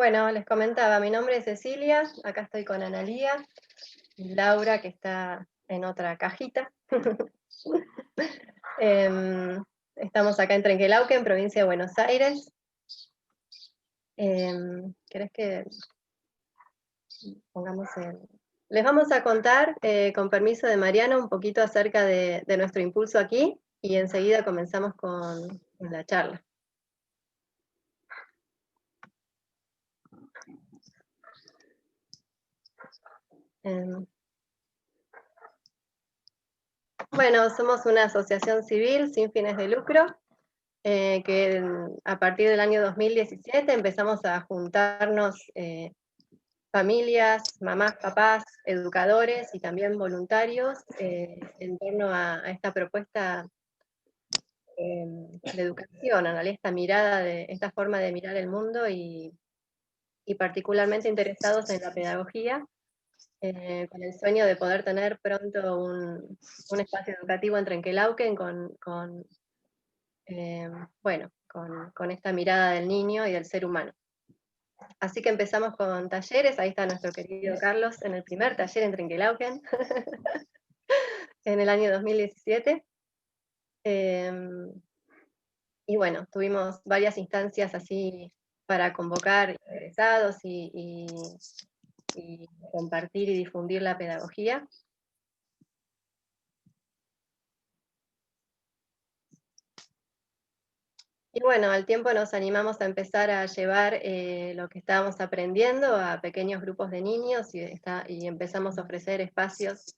Bueno, les comentaba, mi nombre es Cecilia, acá estoy con Analía y Laura, que está en otra cajita. Estamos acá en Trenquelauquen, provincia de Buenos Aires. ¿Querés que pongamos el...? Les vamos a contar, con permiso de Mariano, un poquito acerca de nuestro impulso aquí y enseguida comenzamos con la charla. Bueno, somos una asociación civil sin fines de lucro, que a partir del año 2017 empezamos a juntarnos familias, mamás, papás, educadores y también voluntarios en torno a esta propuesta de educación, a esta mirada, esta forma de mirar el mundo y particularmente interesados en la pedagogía, con el sueño de poder tener pronto un espacio educativo en Trenquelauquen con esta mirada del niño y del ser humano. Así que empezamos con talleres, ahí está nuestro querido Carlos en el primer taller en Trenquelauquen, en el año 2017. Y bueno, tuvimos varias instancias así para convocar interesados y compartir y difundir la pedagogía. Y bueno, al tiempo nos animamos a empezar a llevar lo que estábamos aprendiendo a pequeños grupos de niños y empezamos a ofrecer espacios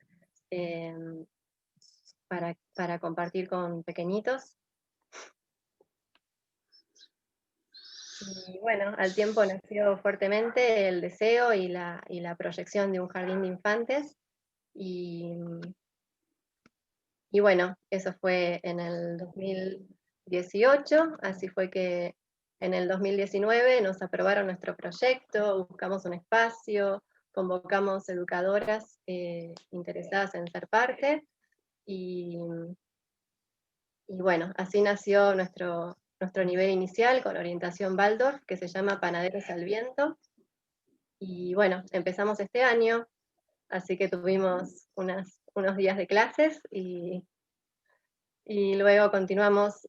para compartir con pequeñitos. Y bueno, al tiempo nació fuertemente el deseo y la proyección de un jardín de infantes. Y bueno, eso fue en el 2018, así fue que en el 2019 nos aprobaron nuestro proyecto, buscamos un espacio, convocamos educadoras interesadas en ser parte, y bueno, así nació nuestro nivel inicial con orientación Waldorf, que se llama Panaderos al Viento. Y bueno, empezamos este año, así que tuvimos unos días de clases y luego continuamos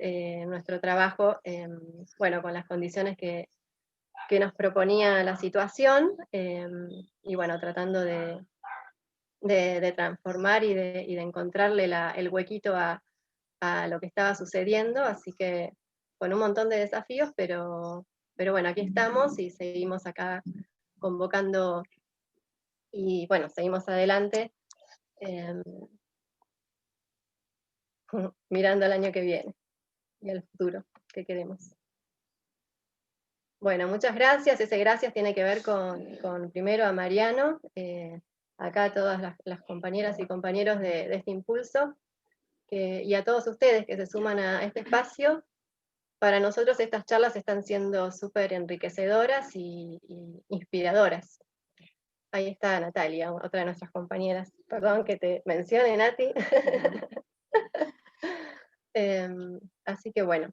nuestro trabajo con las condiciones que nos proponía la situación, y bueno, tratando de transformar y de encontrarle el huequito a lo que estaba sucediendo, así que con un montón de desafíos, pero bueno, aquí estamos y seguimos acá convocando y bueno, seguimos adelante, mirando al año que viene y al futuro que queremos. Bueno, muchas gracias. Ese gracias tiene que ver con primero a Mariano, acá a todas las compañeras y compañeros de este impulso, y a todos ustedes que se suman a este espacio. Para nosotros estas charlas están siendo súper enriquecedoras y inspiradoras. Ahí está Natalia, otra de nuestras compañeras. Perdón que te mencione, Nati. Así que bueno.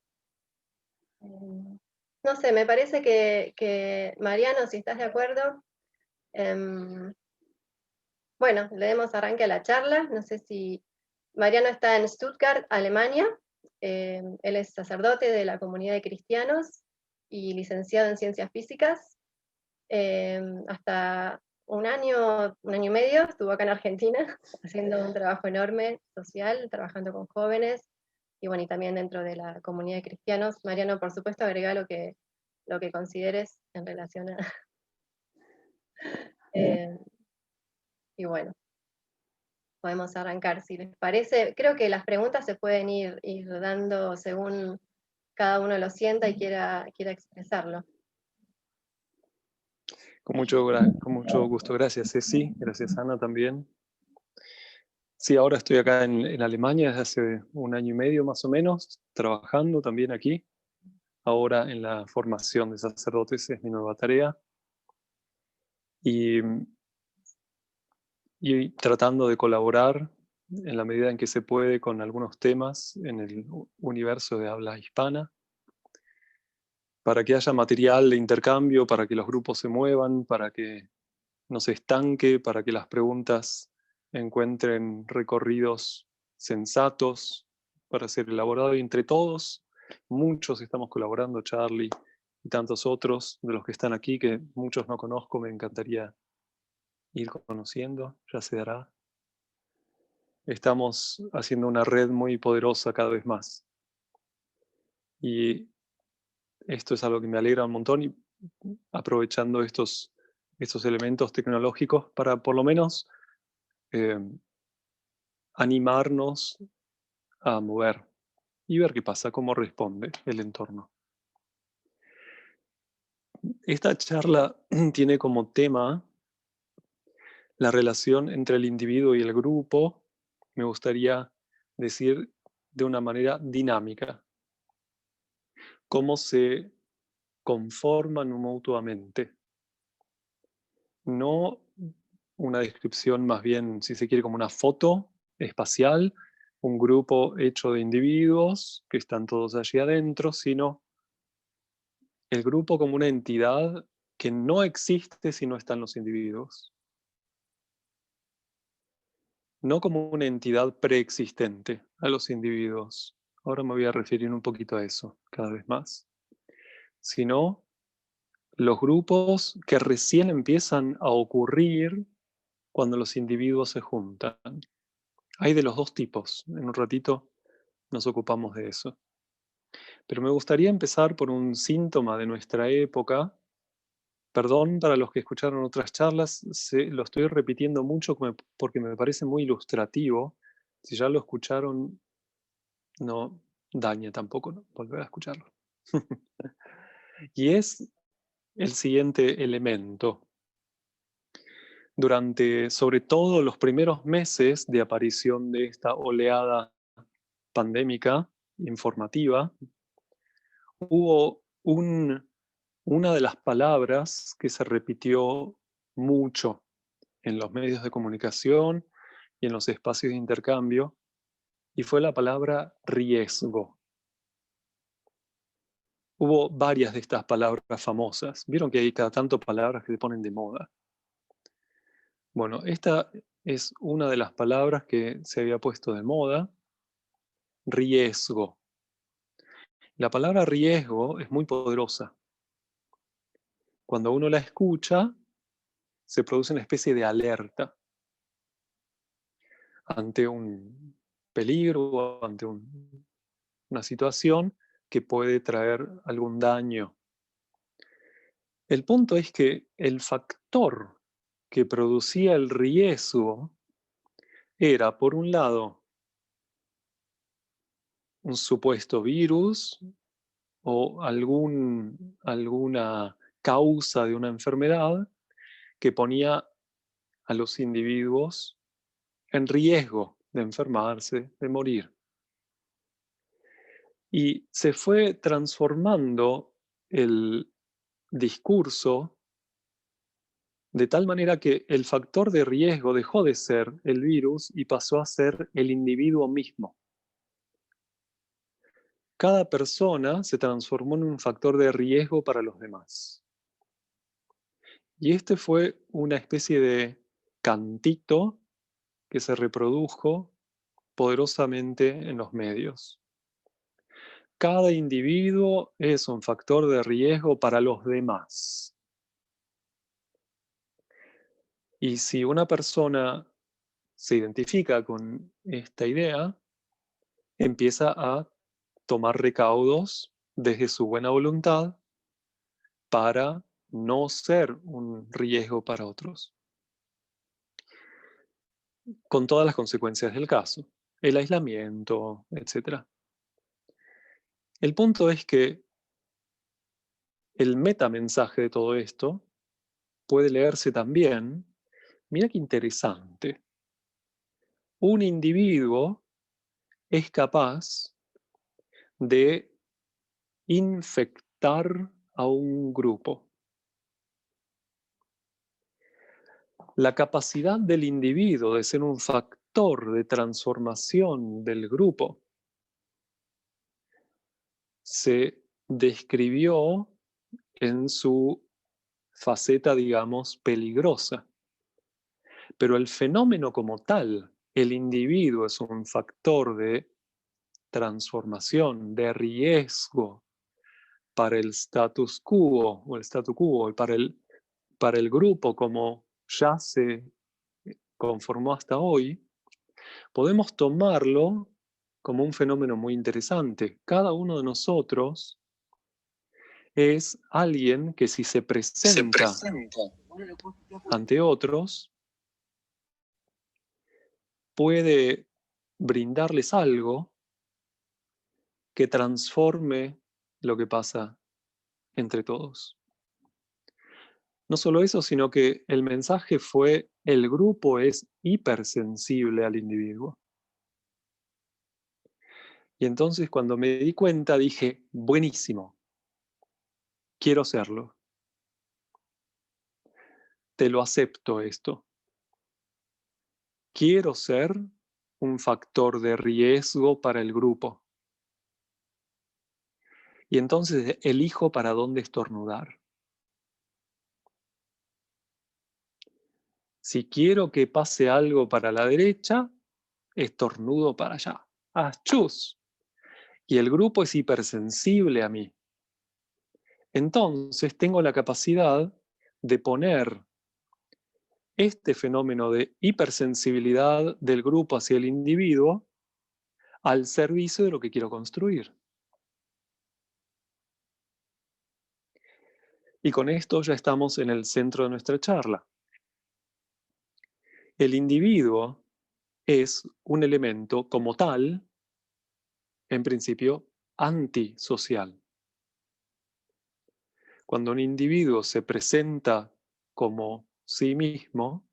No sé, me parece que Mariano, si estás de acuerdo, bueno, le demos arranque a la charla. No sé si Mariano está en Stuttgart, Alemania. Él es sacerdote de la comunidad de cristianos y licenciado en ciencias físicas. Hasta un año y medio estuvo acá en Argentina haciendo un trabajo enorme social, trabajando con jóvenes y bueno, y también dentro de la comunidad de cristianos. Mariano, por supuesto, agrega lo que consideres en relación a... y bueno, podemos arrancar, si les parece. Creo que las preguntas se pueden ir dando según cada uno lo sienta y quiera expresarlo. Con mucho gusto. Gracias, Ceci. Gracias, Ana, también. Sí, ahora estoy acá en Alemania desde hace un año y medio más o menos, trabajando también aquí. Ahora en la formación de sacerdotes es mi nueva tarea. Y tratando de colaborar en la medida en que se puede con algunos temas en el universo de habla hispana para que haya material de intercambio, para que los grupos se muevan, para que no se estanque, para que las preguntas encuentren recorridos sensatos para ser elaborado y entre todos. Muchos estamos colaborando, Charlie y tantos otros de los que están aquí, que muchos no conozco, me encantaría ir conociendo, ya se dará. Estamos haciendo una red muy poderosa cada vez más. Y esto es algo que me alegra un montón, y aprovechando estos elementos tecnológicos para por lo menos animarnos a mover y ver qué pasa, cómo responde el entorno. Esta charla tiene como tema la relación entre el individuo y el grupo. Me gustaría decir de una manera dinámica, cómo se conforman mutuamente. No una descripción más bien, si se quiere, como una foto espacial, un grupo hecho de individuos que están todos allí adentro, sino el grupo como una entidad que no existe si no están los individuos. No como una entidad preexistente a los individuos. Ahora me voy a referir un poquito a eso cada vez más. Sino los grupos que recién empiezan a ocurrir cuando los individuos se juntan. Hay de los dos tipos. En un ratito nos ocupamos de eso. Pero me gustaría empezar por un síntoma de nuestra época. Perdón para los que escucharon otras charlas, lo estoy repitiendo mucho porque me parece muy ilustrativo. Si ya lo escucharon, no dañe tampoco, ¿no? Volver a escucharlo. Y es el siguiente elemento. Durante, sobre todo, los primeros meses de aparición de esta oleada pandémica informativa, hubo una de las palabras que se repitió mucho en los medios de comunicación y en los espacios de intercambio, y fue la palabra riesgo. Hubo varias de estas palabras famosas. Vieron que hay cada tanto palabras que se ponen de moda. Bueno, esta es una de las palabras que se había puesto de moda, riesgo. La palabra riesgo es muy poderosa. Cuando uno la escucha, se produce una especie de alerta ante un peligro, ante una situación que puede traer algún daño. El punto es que el factor que producía el riesgo era, por un lado, un supuesto virus o alguna causa de una enfermedad que ponía a los individuos en riesgo de enfermarse, de morir. Y se fue transformando el discurso de tal manera que el factor de riesgo dejó de ser el virus y pasó a ser el individuo mismo. Cada persona se transformó en un factor de riesgo para los demás. Y este fue una especie de cantito que se reprodujo poderosamente en los medios. Cada individuo es un factor de riesgo para los demás. Y si una persona se identifica con esta idea, empieza a tomar recaudos desde su buena voluntad para no ser un riesgo para otros, con todas las consecuencias del caso, el aislamiento, etc. El punto es que el metamensaje de todo esto puede leerse también, mira qué interesante, un individuo es capaz de infectar a un grupo. La capacidad del individuo de ser un factor de transformación del grupo se describió en su faceta, digamos, peligrosa. Pero el fenómeno como tal, el individuo es un factor de transformación, de riesgo para el status quo o el statu quo, y para el grupo como ya se conformó hasta hoy, podemos tomarlo como un fenómeno muy interesante. Cada uno de nosotros es alguien que si se presenta ante otros, puede brindarles algo que transforme lo que pasa entre todos. No solo eso, sino que el mensaje fue: el grupo es hipersensible al individuo. Y entonces cuando me di cuenta dije, buenísimo, quiero serlo. Te lo acepto esto. Quiero ser un factor de riesgo para el grupo. Y entonces elijo para dónde estornudar. Si quiero que pase algo para la derecha, estornudo para allá. ¡Achus! Y el grupo es hipersensible a mí. Entonces tengo la capacidad de poner este fenómeno de hipersensibilidad del grupo hacia el individuo al servicio de lo que quiero construir. Y con esto ya estamos en el centro de nuestra charla. El individuo es un elemento como tal, en principio, antisocial. Cuando un individuo se presenta como sí mismo,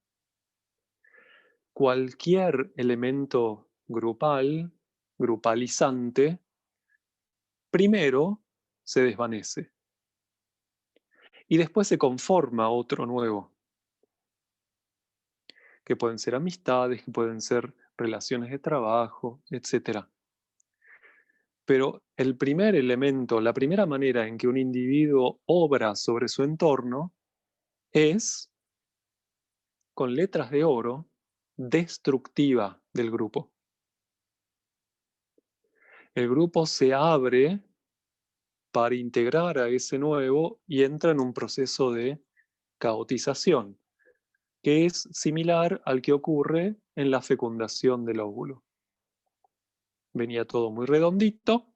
cualquier elemento grupal, grupalizante, primero se desvanece y después se conforma otro nuevo, que pueden ser amistades, que pueden ser relaciones de trabajo, etc. Pero el primer elemento, la primera manera en que un individuo obra sobre su entorno es, con letras de oro, destructiva del grupo. El grupo se abre para integrar a ese nuevo y entra en un proceso de caotización, que es similar al que ocurre en la fecundación del óvulo. Venía todo muy redondito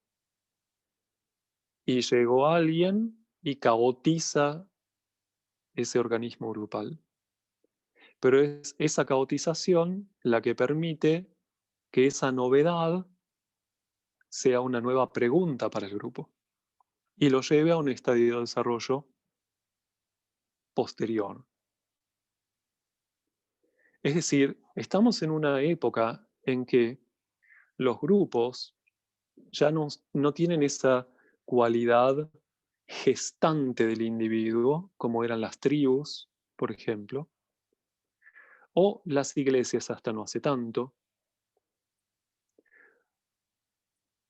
y llegó alguien y caotiza ese organismo grupal. Pero es esa caotización la que permite que esa novedad sea una nueva pregunta para el grupo y lo lleve a un estadio de desarrollo posterior. Es decir, estamos en una época en que los grupos ya no tienen esa cualidad gestante del individuo, como eran las tribus, por ejemplo, o las iglesias hasta no hace tanto,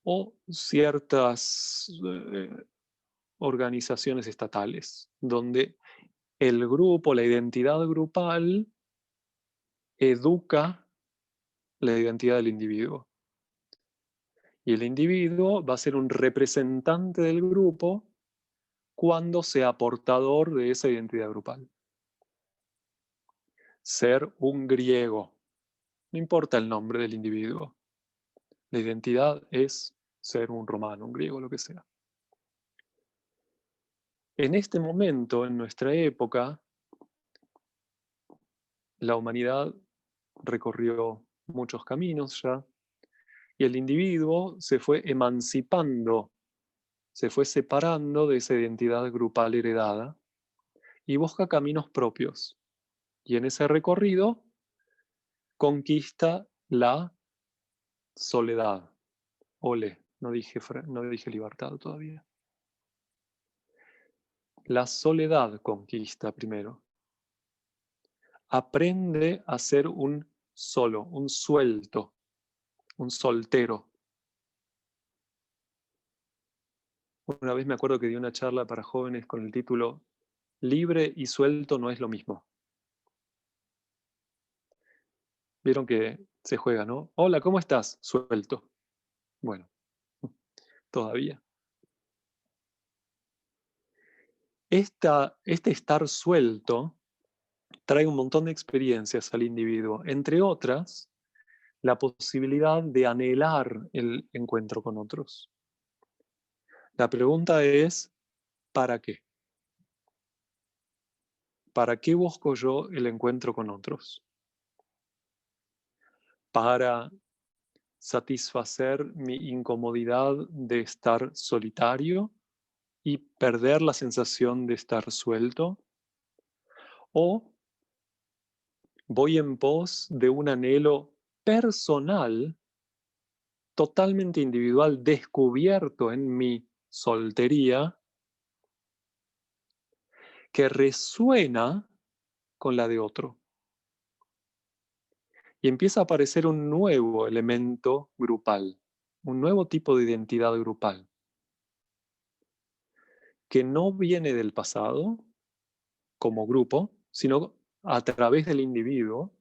o ciertas organizaciones estatales, donde el grupo, la identidad grupal, educa la identidad del individuo. Y el individuo va a ser un representante del grupo cuando sea portador de esa identidad grupal. Ser un griego. No importa el nombre del individuo. La identidad es ser un romano, un griego, lo que sea. En este momento, en nuestra época, la humanidad recorrió muchos caminos ya, y el individuo se fue emancipando, se fue separando de esa identidad grupal heredada y busca caminos propios. Y en ese recorrido conquista la soledad. Ole, no dije libertad todavía. La soledad conquista primero. Aprende a ser un solo, un suelto, un soltero. Una vez me acuerdo que di una charla para jóvenes con el título Libre y suelto no es lo mismo. Vieron que se juega, ¿no? Hola, ¿cómo estás? Suelto. Bueno, todavía. Este estar suelto trae un montón de experiencias al individuo, entre otras, la posibilidad de anhelar el encuentro con otros. La pregunta es, ¿para qué? ¿Para qué busco yo el encuentro con otros? ¿Para satisfacer mi incomodidad de estar solitario y perder la sensación de estar suelto? ¿O voy en pos de un anhelo personal, totalmente individual, descubierto en mi soltería, que resuena con la de otro? Y empieza a aparecer un nuevo elemento grupal, un nuevo tipo de identidad grupal, que no viene del pasado como grupo, sino a través del individuo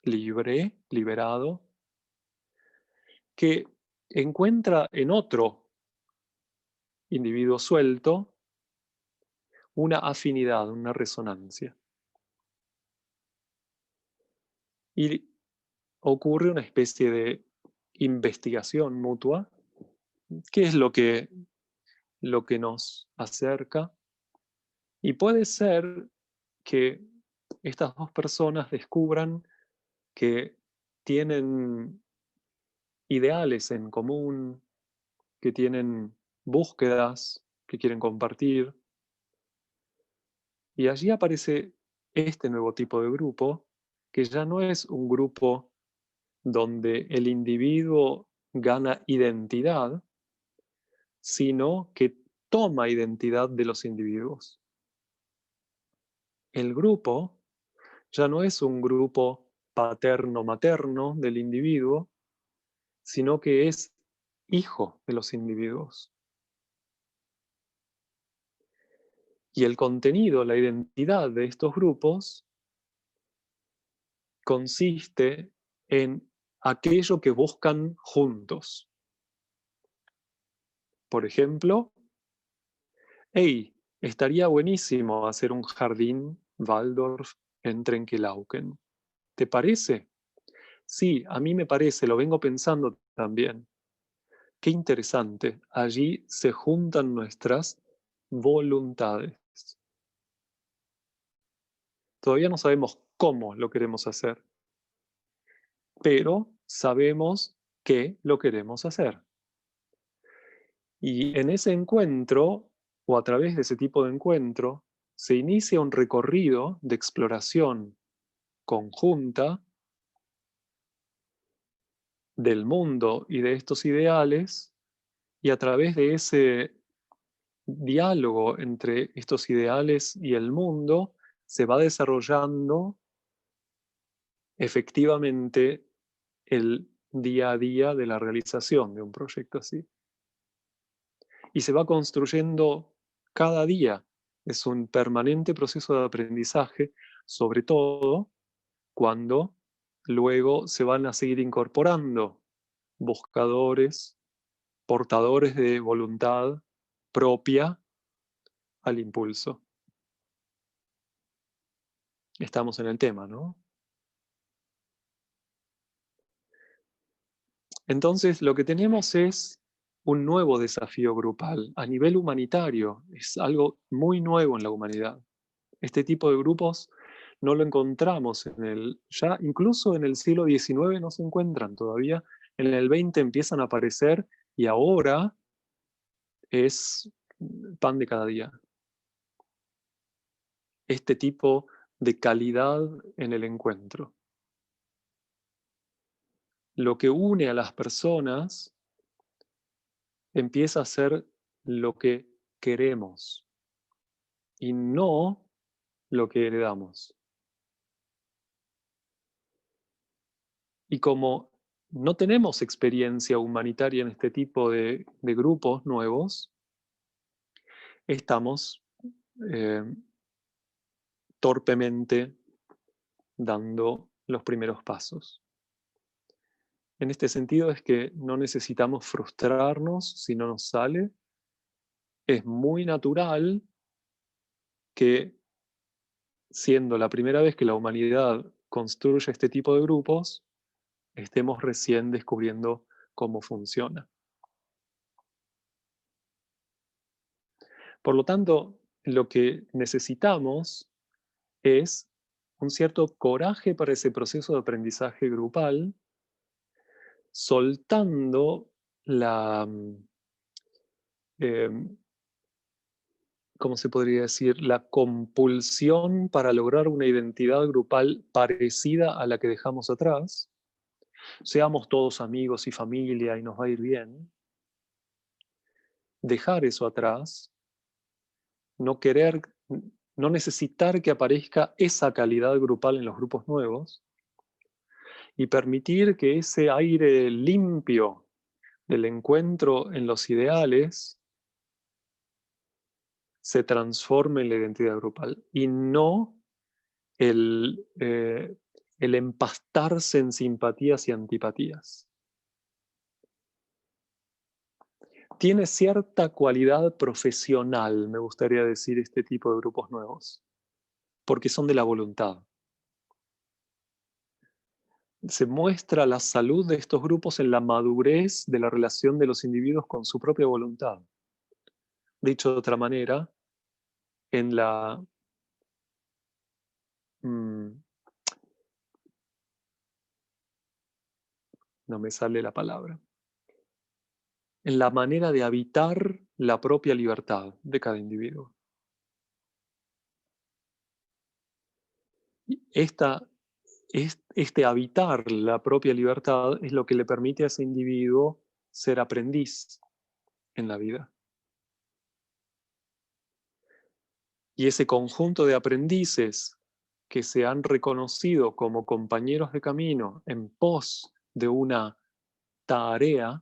libre, liberado, que encuentra en otro individuo suelto una afinidad, una resonancia. Y ocurre una especie de investigación mutua. ¿Qué es lo que nos acerca? Y puede ser que estas dos personas descubran que tienen ideales en común, que tienen búsquedas que quieren compartir. Y allí aparece este nuevo tipo de grupo, que ya no es un grupo donde el individuo gana identidad, sino que toma identidad de los individuos. El grupo ya no es un grupo paterno-materno del individuo, sino que es hijo de los individuos. Y el contenido, la identidad de estos grupos consiste en aquello que buscan juntos. Por ejemplo, hey, estaría buenísimo hacer un jardín Waldorf en Trenquelauquen. ¿Te parece? Sí, a mí me parece, lo vengo pensando también. Qué interesante, allí se juntan nuestras voluntades. Todavía no sabemos cómo lo queremos hacer, pero sabemos que lo queremos hacer. Y en ese encuentro, o a través de ese tipo de encuentro, se inicia un recorrido de exploración conjunta del mundo y de estos ideales, y a través de ese diálogo entre estos ideales y el mundo, se va desarrollando efectivamente el día a día de la realización de un proyecto así. Y se va construyendo cada día. Es un permanente proceso de aprendizaje, sobre todo cuando luego se van a seguir incorporando buscadores, portadores de voluntad propia al impulso. Estamos en el tema, ¿no? Entonces, lo que tenemos es un nuevo desafío grupal a nivel humanitario. Es algo muy nuevo en la humanidad. Este tipo de grupos no lo encontramos ya incluso en el siglo XIX no se encuentran todavía. En el XX empiezan a aparecer y ahora es pan de cada día. Este tipo de calidad en el encuentro. Lo que une a las personas empieza a ser lo que queremos y no lo que heredamos. Y como no tenemos experiencia humanitaria en este tipo de grupos nuevos, estamos torpemente dando los primeros pasos. En este sentido es que no necesitamos frustrarnos si no nos sale. Es muy natural que, siendo la primera vez que la humanidad construye este tipo de grupos, estemos recién descubriendo cómo funciona. Por lo tanto, lo que necesitamos es un cierto coraje para ese proceso de aprendizaje grupal, soltando la, ¿cómo se podría decir? La compulsión para lograr una identidad grupal parecida a la que dejamos atrás. Seamos todos amigos y familia y nos va a ir bien. Dejar eso atrás, no querer, no necesitar que aparezca esa calidad grupal en los grupos nuevos y permitir que ese aire limpio del encuentro en los ideales se transforme en la identidad grupal y no el empastarse en simpatías y antipatías. Tiene cierta cualidad profesional, me gustaría decir, este tipo de grupos nuevos, porque son de la voluntad. Se muestra la salud de estos grupos en la madurez de la relación de los individuos con su propia voluntad. Dicho de otra manera, en la no me sale la palabra, en la manera de habitar la propia libertad de cada individuo. Este habitar la propia libertad es lo que le permite a ese individuo ser aprendiz en la vida. Y ese conjunto de aprendices que se han reconocido como compañeros de camino en pos de una tarea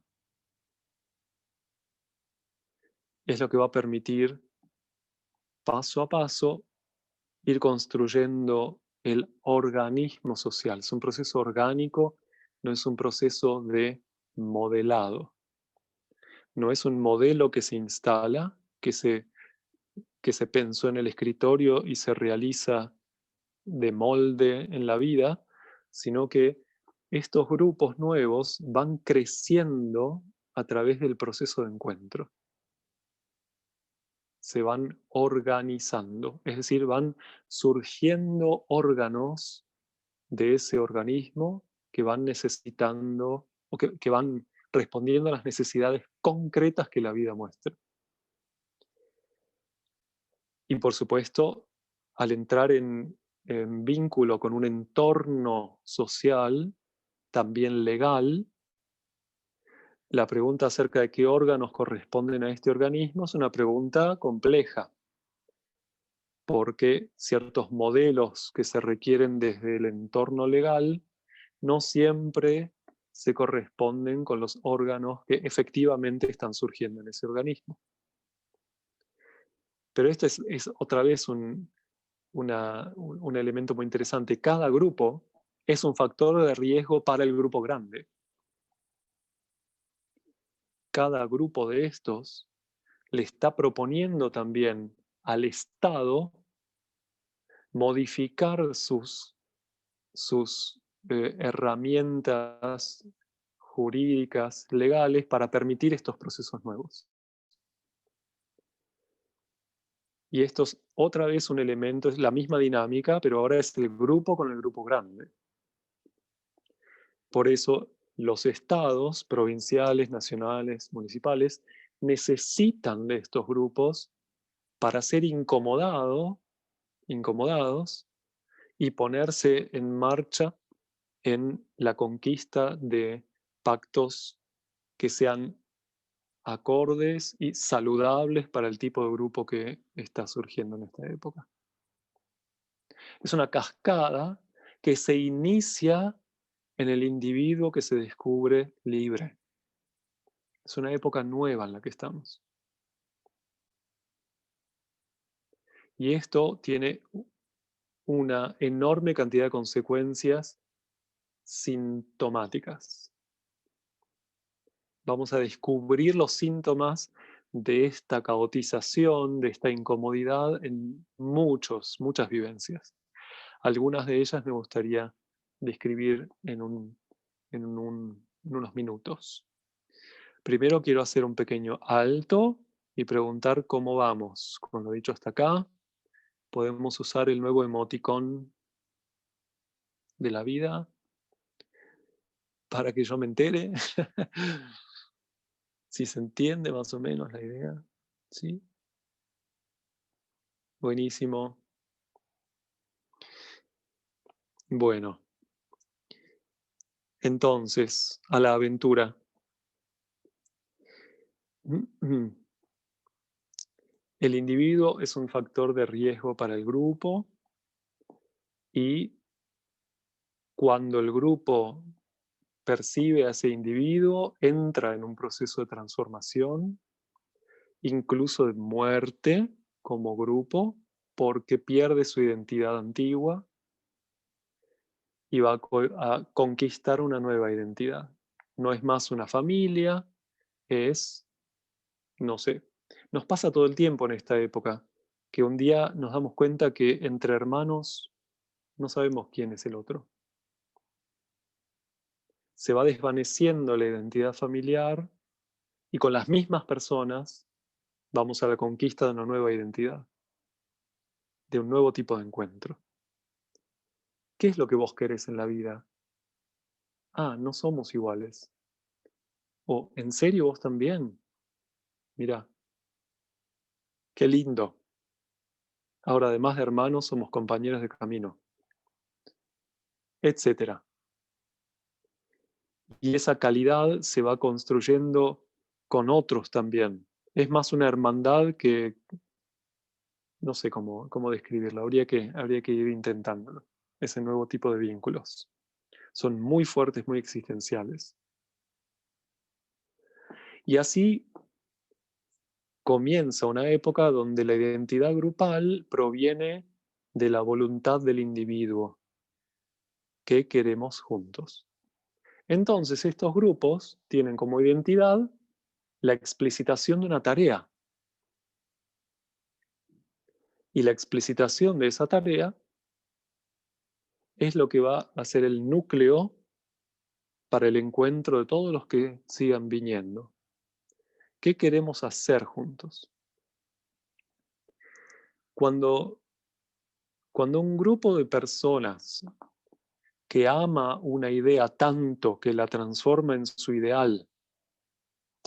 es lo que va a permitir paso a paso ir construyendo el organismo social. Es un proceso orgánico, no es un proceso de modelado. No es un modelo que se instala, que se pensó en el escritorio y se realiza de molde en la vida, sino que estos grupos nuevos van creciendo a través del proceso de encuentro. Se van organizando, es decir, van surgiendo órganos de ese organismo que van necesitando o que van respondiendo a las necesidades concretas que la vida muestra. Y por supuesto, al entrar en vínculo con un entorno social, también legal, la pregunta acerca de qué órganos corresponden a este organismo es una pregunta compleja, porque ciertos modelos que se requieren desde el entorno legal no siempre se corresponden con los órganos que efectivamente están surgiendo en ese organismo. Pero este es otra vez un elemento muy interesante. Cada grupo es un factor de riesgo para el grupo grande. Cada grupo de estos le está proponiendo también al Estado modificar sus herramientas jurídicas, legales, para permitir estos procesos nuevos. Y esto es otra vez un elemento, es la misma dinámica, pero ahora es el grupo con el grupo grande. Por eso los estados, provinciales, nacionales, municipales, necesitan de estos grupos para ser incomodados y ponerse en marcha en la conquista de pactos que sean acordes y saludables para el tipo de grupo que está surgiendo en esta época. Es una cascada que se inicia en el individuo que se descubre libre. Es una época nueva en la que estamos. Y esto tiene una enorme cantidad de consecuencias sintomáticas. Vamos a descubrir los síntomas de esta caotización, de esta incomodidad en muchas vivencias. Algunas de ellas me gustaría describir en unos minutos. Primero quiero hacer un pequeño alto y preguntar cómo vamos. Con lo dicho hasta acá, podemos usar el nuevo emoticón de la vida para que yo me entere. Si se entiende más o menos la idea. ¿Sí? Buenísimo. Bueno, entonces, a la aventura. El individuo es un factor de riesgo para el grupo y cuando el grupo percibe a ese individuo, entra en un proceso de transformación, incluso de muerte como grupo, porque pierde su identidad antigua y va a conquistar una nueva identidad. No es más una familia, es, no sé, nos pasa todo el tiempo en esta época, que un día nos damos cuenta que entre hermanos no sabemos quién es el otro. Se va desvaneciendo la identidad familiar y con las mismas personas vamos a la conquista de una nueva identidad, de un nuevo tipo de encuentro. ¿Qué es lo que vos querés en la vida? Ah, no somos iguales. O, ¿en serio vos también? Mirá, qué lindo. Ahora, además de hermanos, somos compañeros de camino, etcétera. Y esa calidad se va construyendo con otros también. Es más una hermandad que, no sé cómo describirlo, habría que ir intentándolo, ese nuevo tipo de vínculos. Son muy fuertes, muy existenciales. Y así comienza una época donde la identidad grupal proviene de la voluntad del individuo que queremos juntos. Entonces estos grupos tienen como identidad la explicitación de una tarea. Y la explicitación de esa tarea es lo que va a ser el núcleo para el encuentro de todos los que sigan viniendo. ¿Qué queremos hacer juntos? Cuando un grupo de personas que ama una idea tanto que la transforma en su ideal,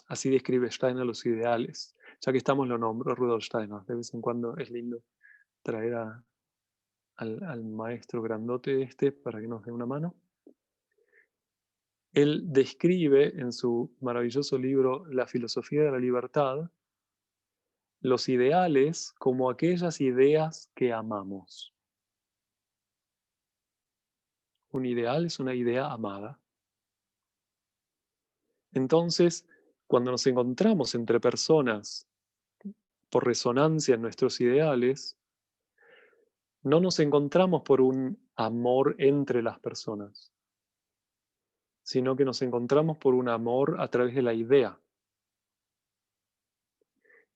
así describe Steiner los ideales, ya que estamos lo nombro, Rudolf Steiner, de vez en cuando es lindo traer al maestro grandote este para que nos dé una mano. Él describe en su maravilloso libro La filosofía de la libertad los ideales como aquellas ideas que amamos. Un ideal es una idea amada. Entonces, cuando nos encontramos entre personas por resonancia en nuestros ideales, no nos encontramos por un amor entre las personas, sino que nos encontramos por un amor a través de la idea.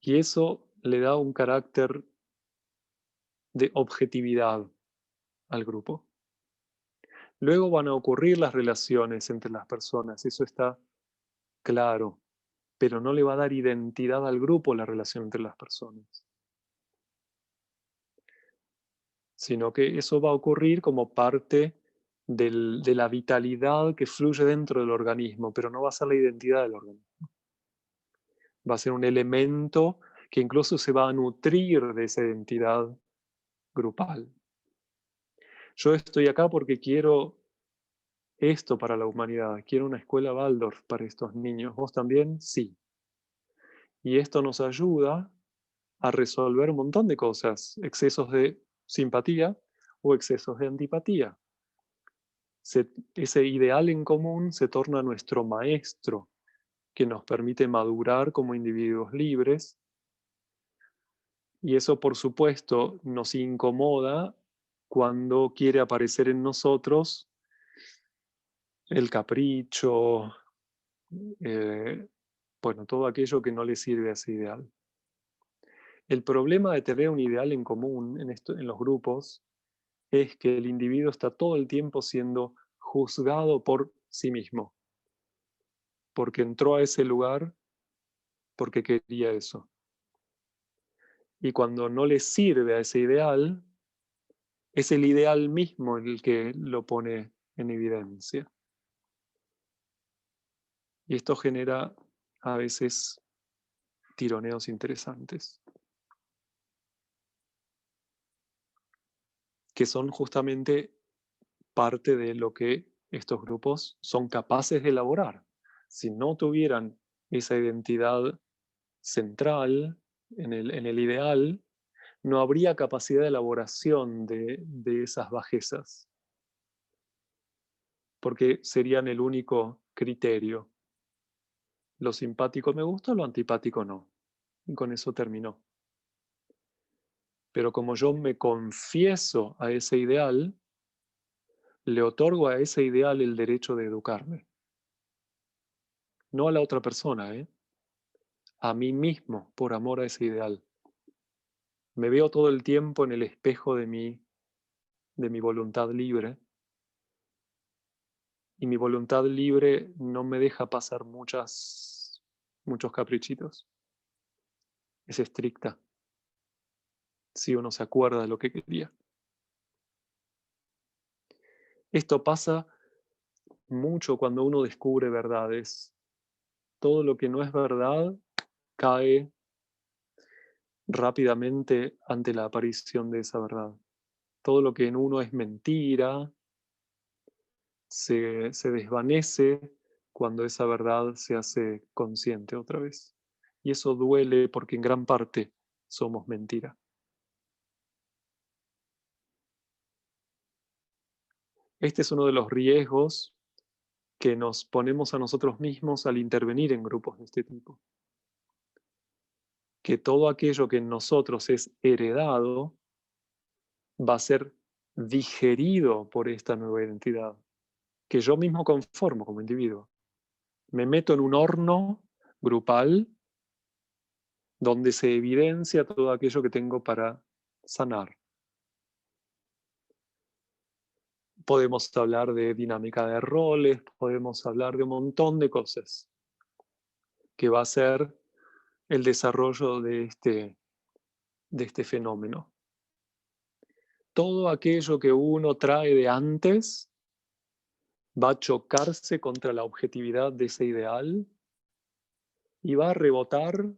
Y eso le da un carácter de objetividad al grupo. Luego van a ocurrir las relaciones entre las personas, eso está claro, pero no le va a dar identidad al grupo la relación entre las personas, sino que eso va a ocurrir como parte de la vitalidad que fluye dentro del organismo, pero no va a ser la identidad del organismo. Va a ser un elemento que incluso se va a nutrir de esa identidad grupal. Yo estoy acá porque quiero esto para la humanidad, quiero una escuela Waldorf para estos niños. ¿Vos también? Sí. Y esto nos ayuda a resolver un montón de cosas, excesos de simpatía o excesos de antipatía. Ese ideal en común se torna nuestro maestro, que nos permite madurar como individuos libres Y eso, por supuesto, nos incomoda cuando quiere aparecer en nosotros el capricho, bueno, todo aquello que no le sirve a ese ideal. El problema de tener un ideal en común en los grupos es que el individuo está todo el tiempo siendo juzgado por sí mismo, porque entró a ese lugar porque quería eso. Y cuando no le sirve a ese ideal, es el ideal mismo el que lo pone en evidencia. Y esto genera a veces tironeos interesantes, que son justamente parte de lo que estos grupos son capaces de elaborar. Si no tuvieran esa identidad central en el ideal, no habría capacidad de elaboración de esas bajezas, porque serían el único criterio. Lo simpático me gusta, lo antipático no. Y con eso terminó. Pero como yo me confieso a ese ideal, le otorgo a ese ideal el derecho de educarme. No a la otra persona, a mí mismo, por amor a ese ideal. Me veo todo el tiempo en el espejo de mi voluntad libre, y mi voluntad libre no me deja pasar muchos caprichitos. Es estricta, si uno se acuerda de lo que quería. Esto pasa mucho cuando uno descubre verdades. Todo lo que no es verdad cae rápidamente ante la aparición de esa verdad. Todo lo que en uno es mentira se desvanece cuando esa verdad se hace consciente otra vez. Y eso duele porque en gran parte somos mentira. Este es uno de los riesgos que nos ponemos a nosotros mismos al intervenir en grupos de este tipo. Que todo aquello que en nosotros es heredado va a ser digerido por esta nueva identidad, que yo mismo conformo como individuo. Me meto en un horno grupal donde se evidencia todo aquello que tengo para sanar. Podemos hablar de dinámica de roles, podemos hablar de un montón de cosas que va a ser el desarrollo de este fenómeno. Todo aquello que uno trae de antes va a chocarse contra la objetividad de ese ideal y va a rebotar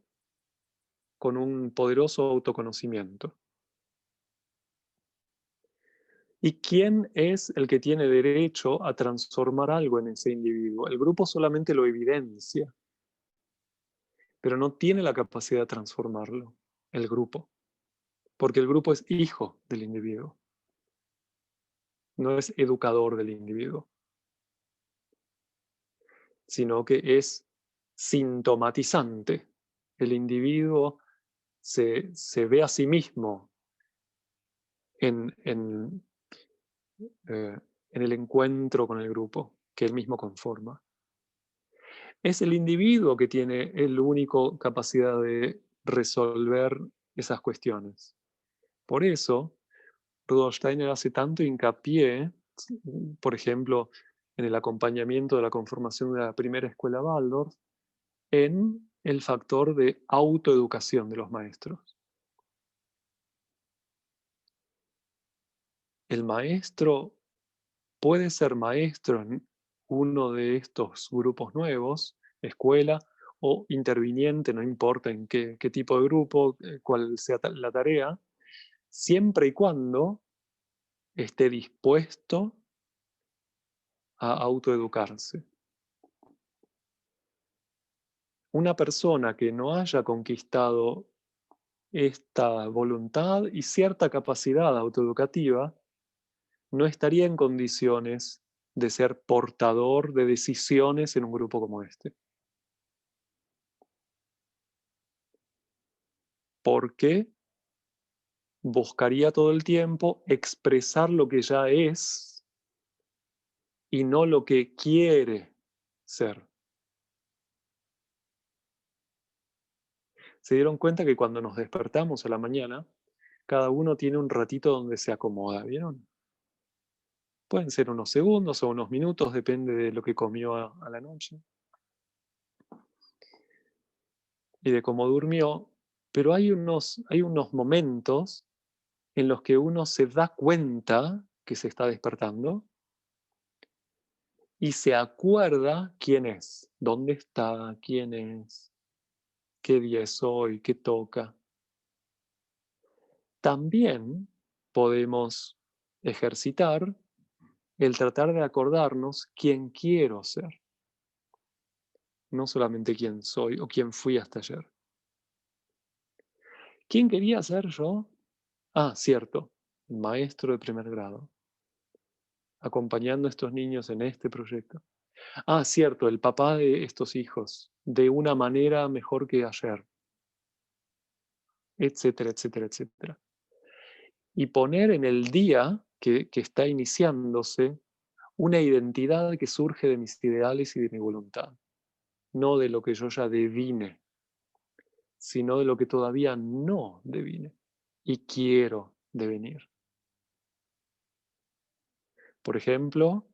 con un poderoso autoconocimiento. ¿Y quién es el que tiene derecho a transformar algo en ese individuo? El grupo solamente lo evidencia, pero no tiene la capacidad de transformarlo, el grupo, porque el grupo es hijo del individuo, no es educador del individuo, sino que es sintomatizante. El individuo se ve a sí mismo en el encuentro con el grupo que él mismo conforma. Es el individuo que tiene la única capacidad de resolver esas cuestiones. Por eso, Rudolf Steiner hace tanto hincapié, por ejemplo, en el acompañamiento de la conformación de la primera escuela Waldorf, en el factor de autoeducación de los maestros. El maestro puede ser maestro en uno de estos grupos nuevos, escuela o interviniente, no importa en qué tipo de grupo, cuál sea la tarea, siempre y cuando esté dispuesto a autoeducarse. Una persona que no haya conquistado esta voluntad y cierta capacidad autoeducativa no estaría en condiciones de ser portador de decisiones en un grupo como este. ¿Por qué? buscaría todo el tiempo expresar lo que ya es y no lo que quiere ser. Se dieron cuenta que cuando nos despertamos a la mañana, cada uno tiene un ratito donde se acomoda, ¿vieron? Pueden ser unos segundos o unos minutos, depende de lo que comió a la noche y de cómo durmió, pero hay unos momentos en los que uno se da cuenta que se está despertando y se acuerda quién es, dónde está, quién es, qué día es hoy, qué toca. También podemos ejercitar el tratar de acordarnos quién quiero ser, no solamente quién soy o quién fui hasta ayer. ¿Quién quería ser yo? Ah, cierto, el maestro de primer grado, acompañando a estos niños en este proyecto. Ah, cierto, el papá de estos hijos, de una manera mejor que ayer, etcétera, etcétera, etcétera. Y poner en el día que está iniciándose una identidad que surge de mis ideales y de mi voluntad, no de lo que yo ya devine, sino de lo que todavía no devine y quiero devenir. Por ejemplo,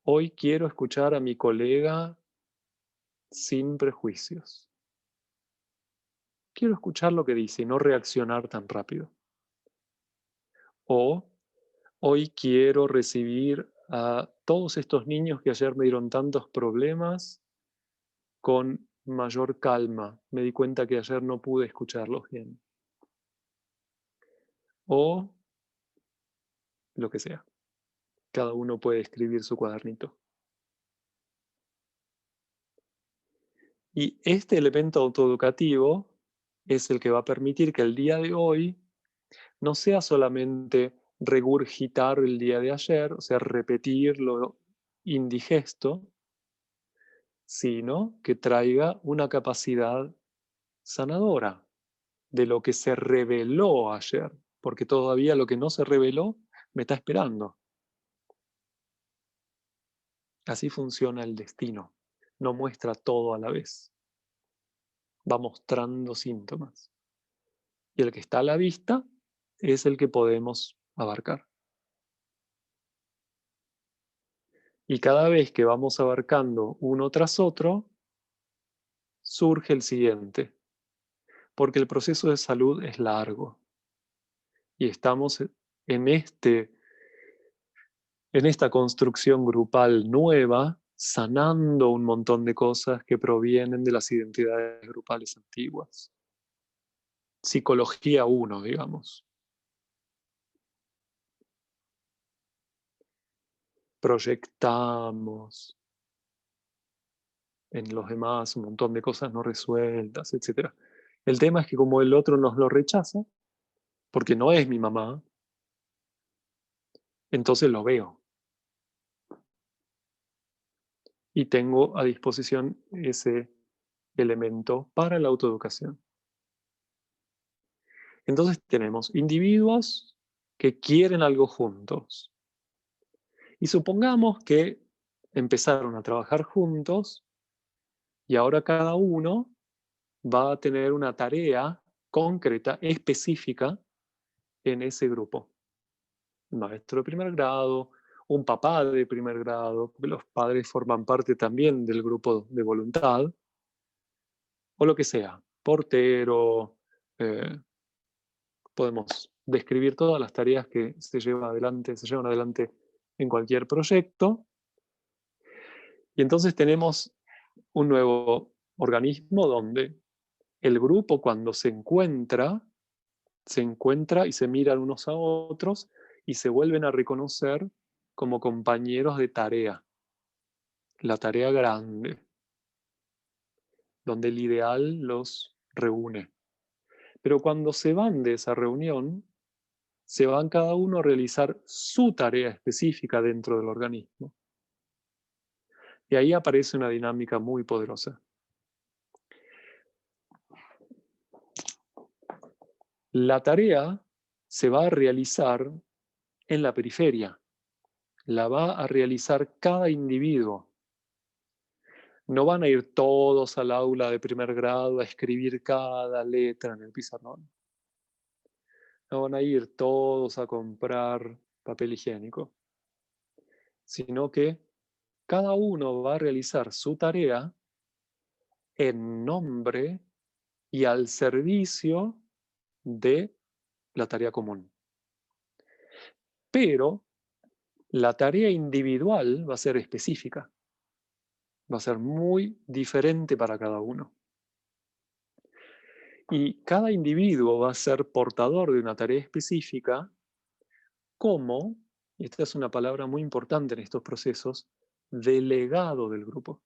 hoy quiero escuchar a mi colega sin prejuicios. Quiero escuchar lo que dice y no reaccionar tan rápido. O hoy quiero recibir a todos estos niños que ayer me dieron tantos problemas con mayor calma. Me di cuenta que ayer no pude escucharlos bien. O lo que sea. Cada uno puede escribir su cuadernito. Y este elemento autoeducativo es el que va a permitir que el día de hoy no sea solamente regurgitar el día de ayer, o sea, repetir lo indigesto, sino que traiga una capacidad sanadora de lo que se reveló ayer, porque todavía lo que no se reveló me está esperando. Así funciona el destino, no muestra todo a la vez, va mostrando síntomas. Y el que está a la vista es el que podemos abarcar. Y cada vez que vamos abarcando uno tras otro, surge el siguiente, porque el proceso de salud es largo y estamos en esta construcción grupal nueva, sanando un montón de cosas que provienen de las identidades grupales antiguas. Psicología 1, digamos. Proyectamos en los demás un montón de cosas no resueltas, etc. El tema es que como el otro nos lo rechaza, porque no es mi mamá, entonces lo veo. Y tengo a disposición ese elemento para la autoeducación. Entonces tenemos individuos que quieren algo juntos. Y supongamos que empezaron a trabajar juntos y ahora cada uno va a tener una tarea concreta, específica en ese grupo. Un maestro de primer grado, un papá de primer grado, porque los padres forman parte también del grupo de voluntad, o lo que sea, portero, podemos describir todas las tareas que se llevan adelante en cualquier proyecto. Y entonces tenemos un nuevo organismo donde el grupo cuando se encuentra y se miran unos a otros y se vuelven a reconocer como compañeros de tarea, la tarea grande, donde el ideal los reúne. Pero cuando se van de esa reunión, se van cada uno a realizar su tarea específica dentro del organismo. Y ahí aparece una dinámica muy poderosa. La tarea se va a realizar en la periferia. La va a realizar cada individuo. No van a ir todos al aula de primer grado a escribir cada letra en el pizarrón. No van a ir todos a comprar papel higiénico, sino que cada uno va a realizar su tarea en nombre y al servicio de la tarea común. Pero la tarea individual va a ser específica, va a ser muy diferente para cada uno. Y cada individuo va a ser portador de una tarea específica como, y esta es una palabra muy importante en estos procesos, delegado del grupo.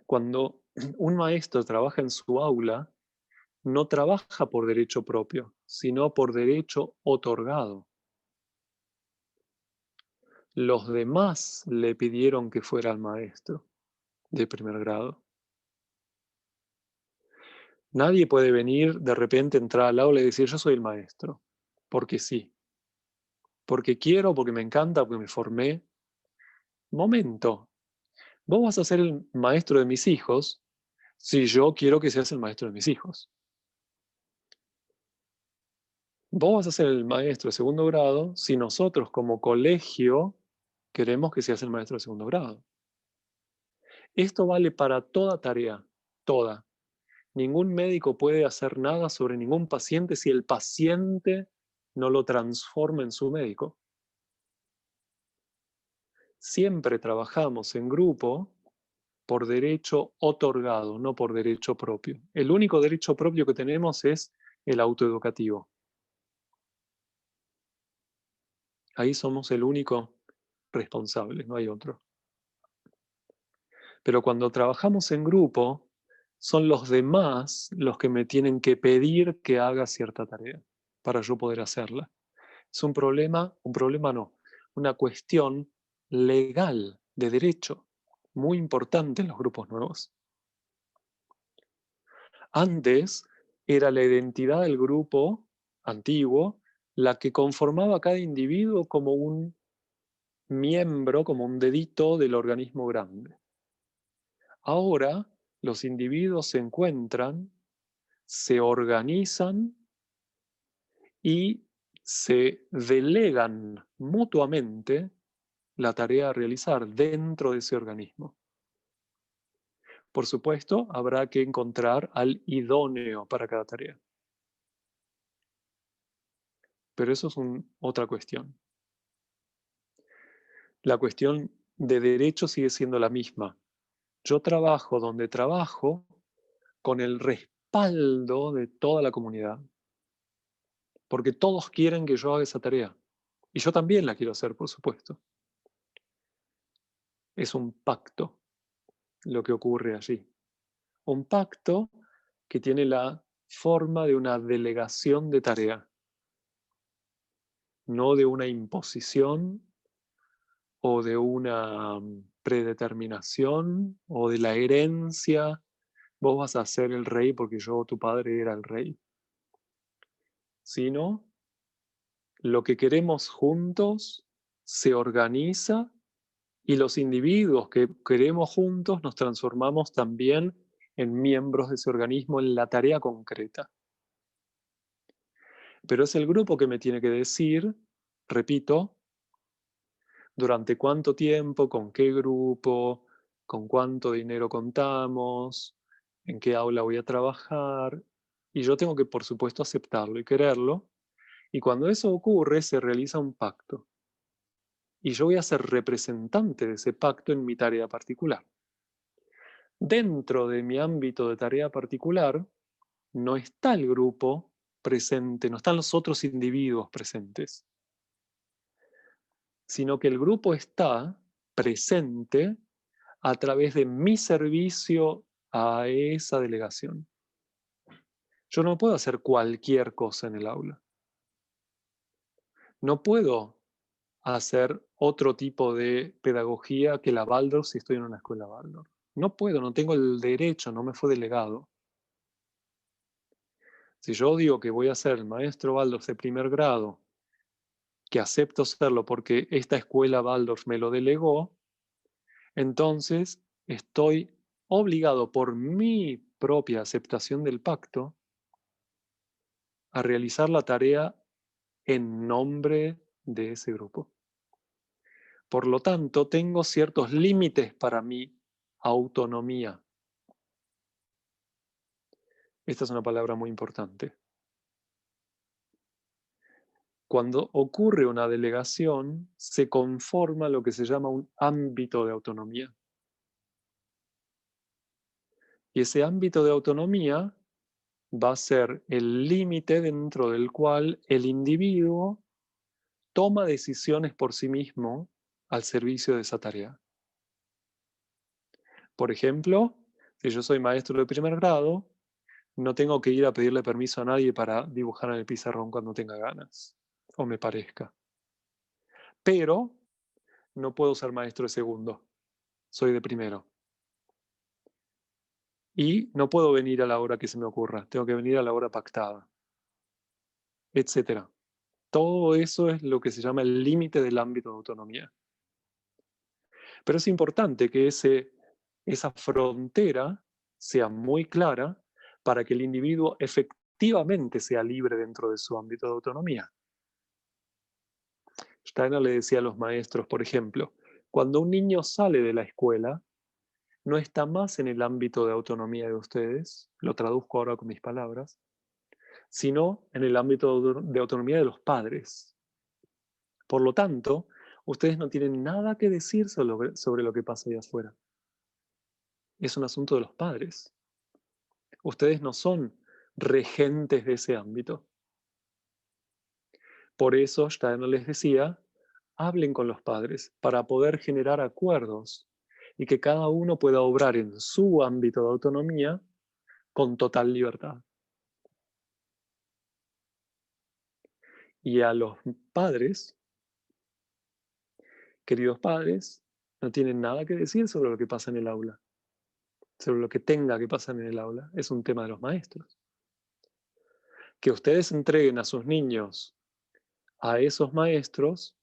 Cuando un maestro trabaja en su aula, no trabaja por derecho propio, sino por derecho otorgado. Los demás le pidieron que fuera el maestro de primer grado. Nadie puede venir de repente, entrar al aula y decir yo soy el maestro, porque sí, porque quiero, porque me encanta, porque me formé. Momento, vos vas a ser el maestro de mis hijos si yo quiero que seas el maestro de mis hijos. Vos vas a ser el maestro de segundo grado si nosotros como colegio queremos que seas el maestro de segundo grado. Esto vale para toda tarea, toda. Ningún médico puede hacer nada sobre ningún paciente si el paciente no lo transforma en su médico. Siempre trabajamos en grupo por derecho otorgado, no por derecho propio. El único derecho propio que tenemos es el autoeducativo. Ahí somos el único responsable, no hay otro. Pero cuando trabajamos en grupo, son los demás los que me tienen que pedir que haga cierta tarea para yo poder hacerla. Es un problema no, una cuestión legal, de derecho, muy importante en los grupos nuevos. Antes era la identidad del grupo antiguo la que conformaba a cada individuo como un miembro, como un dedito del organismo grande. Ahora los individuos se encuentran, se organizan y se delegan mutuamente la tarea a realizar dentro de ese organismo. Por supuesto, habrá que encontrar al idóneo para cada tarea. Pero eso es otra cuestión. La cuestión de derecho sigue siendo la misma. Yo trabajo donde trabajo con el respaldo de toda la comunidad. Porque todos quieren que yo haga esa tarea. Y yo también la quiero hacer, por supuesto. Es un pacto lo que ocurre allí. Un pacto que tiene la forma de una delegación de tarea, no de una imposición o de una predeterminación o de la herencia. Vos vas a ser el rey porque tu padre era el rey. Sino lo que queremos juntos se organiza y los individuos que queremos juntos nos transformamos también en miembros de ese organismo en la tarea concreta. Pero es el grupo que me tiene que decir, repito, durante cuánto tiempo, con qué grupo, con cuánto dinero contamos, en qué aula voy a trabajar. Y yo tengo que, por supuesto, aceptarlo y quererlo. Y cuando eso ocurre, se realiza un pacto. Y yo voy a ser representante de ese pacto en mi tarea particular. Dentro de mi ámbito de tarea particular, no está el grupo presente, no están los otros individuos presentes, sino que el grupo está presente a través de mi servicio a esa delegación. Yo no puedo hacer cualquier cosa en el aula. No puedo hacer otro tipo de pedagogía que la Waldorf si estoy en una escuela Waldorf. No puedo, no tengo el derecho, no me fue delegado. Si yo digo que voy a ser el maestro Waldorf de primer grado, que acepto serlo porque esta escuela Waldorf me lo delegó, entonces estoy obligado por mi propia aceptación del pacto a realizar la tarea en nombre de ese grupo. Por lo tanto, tengo ciertos límites para mi autonomía. Esta es una palabra muy importante. Cuando ocurre una delegación, se conforma lo que se llama un ámbito de autonomía. Y ese ámbito de autonomía va a ser el límite dentro del cual el individuo toma decisiones por sí mismo al servicio de esa tarea. Por ejemplo, si yo soy maestro de primer grado, no tengo que ir a pedirle permiso a nadie para dibujar en el pizarrón cuando tenga ganas o me parezca. Pero no puedo ser maestro de segundo, soy de primero. Y no puedo venir a la hora que se me ocurra, tengo que venir a la hora pactada, etc. Todo eso es lo que se llama el límite del ámbito de autonomía. Pero es importante que esa frontera sea muy clara para que el individuo efectivamente sea libre dentro de su ámbito de autonomía. Steiner le decía a los maestros, por ejemplo, cuando un niño sale de la escuela, no está más en el ámbito de autonomía de ustedes, lo traduzco ahora con mis palabras, sino en el ámbito de autonomía de los padres. Por lo tanto, ustedes no tienen nada que decir sobre lo que pasa ahí afuera. Es un asunto de los padres. Ustedes no son regentes de ese ámbito. Por eso Steiner les decía, hablen con los padres para poder generar acuerdos y que cada uno pueda obrar en su ámbito de autonomía con total libertad. Y a los padres, queridos padres, no tienen nada que decir sobre lo que pasa en el aula, sobre lo que tenga que pasar en el aula. Es un tema de los maestros. Que ustedes entreguen a sus niños a esos maestros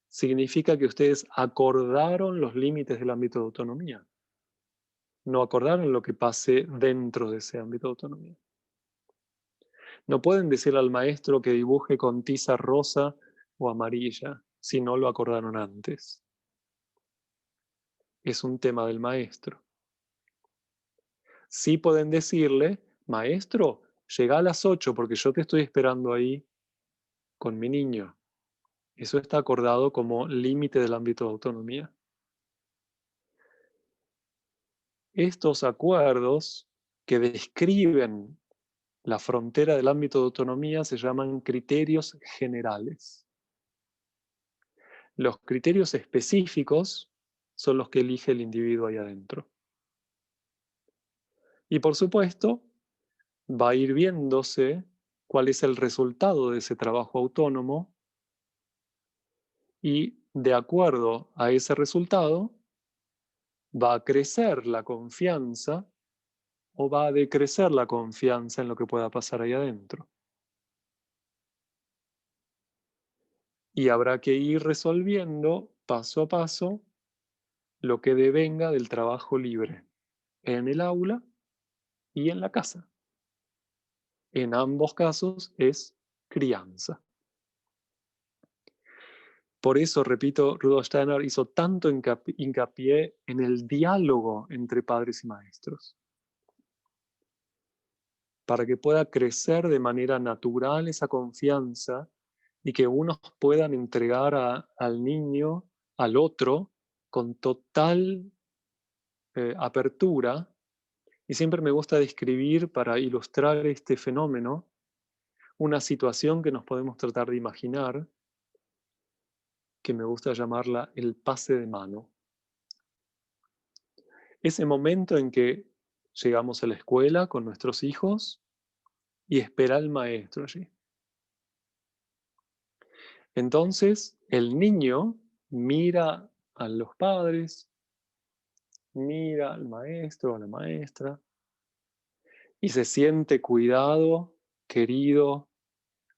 significa que ustedes acordaron los límites del ámbito de autonomía. No acordaron lo que pase dentro de ese ámbito de autonomía. No pueden decirle al maestro que dibuje con tiza rosa o amarilla si no lo acordaron antes. Es un tema del maestro. Sí pueden decirle, maestro, llega a las 8 porque yo te estoy esperando ahí con mi niño. Eso está acordado como límite del ámbito de autonomía. Estos acuerdos que describen la frontera del ámbito de autonomía se llaman criterios generales. Los criterios específicos son los que elige el individuo ahí adentro. Y por supuesto, va a ir viéndose cuál es el resultado de ese trabajo autónomo y de acuerdo a ese resultado va a crecer la confianza o va a decrecer la confianza en lo que pueda pasar ahí adentro. Y habrá que ir resolviendo paso a paso lo que devenga del trabajo libre en el aula y en la casa. En ambos casos es crianza. Por eso, repito, Rudolf Steiner hizo tanto hincapié en el diálogo entre padres y maestros, para que pueda crecer de manera natural esa confianza y que unos puedan entregar al niño, al otro, con total apertura. Y siempre me gusta describir, para ilustrar este fenómeno, una situación que nos podemos tratar de imaginar, que me gusta llamarla el pase de mano. Ese momento en que llegamos a la escuela con nuestros hijos y espera el maestro allí. Entonces, el niño mira a los padres, mira al maestro o a la maestra y se siente cuidado, querido,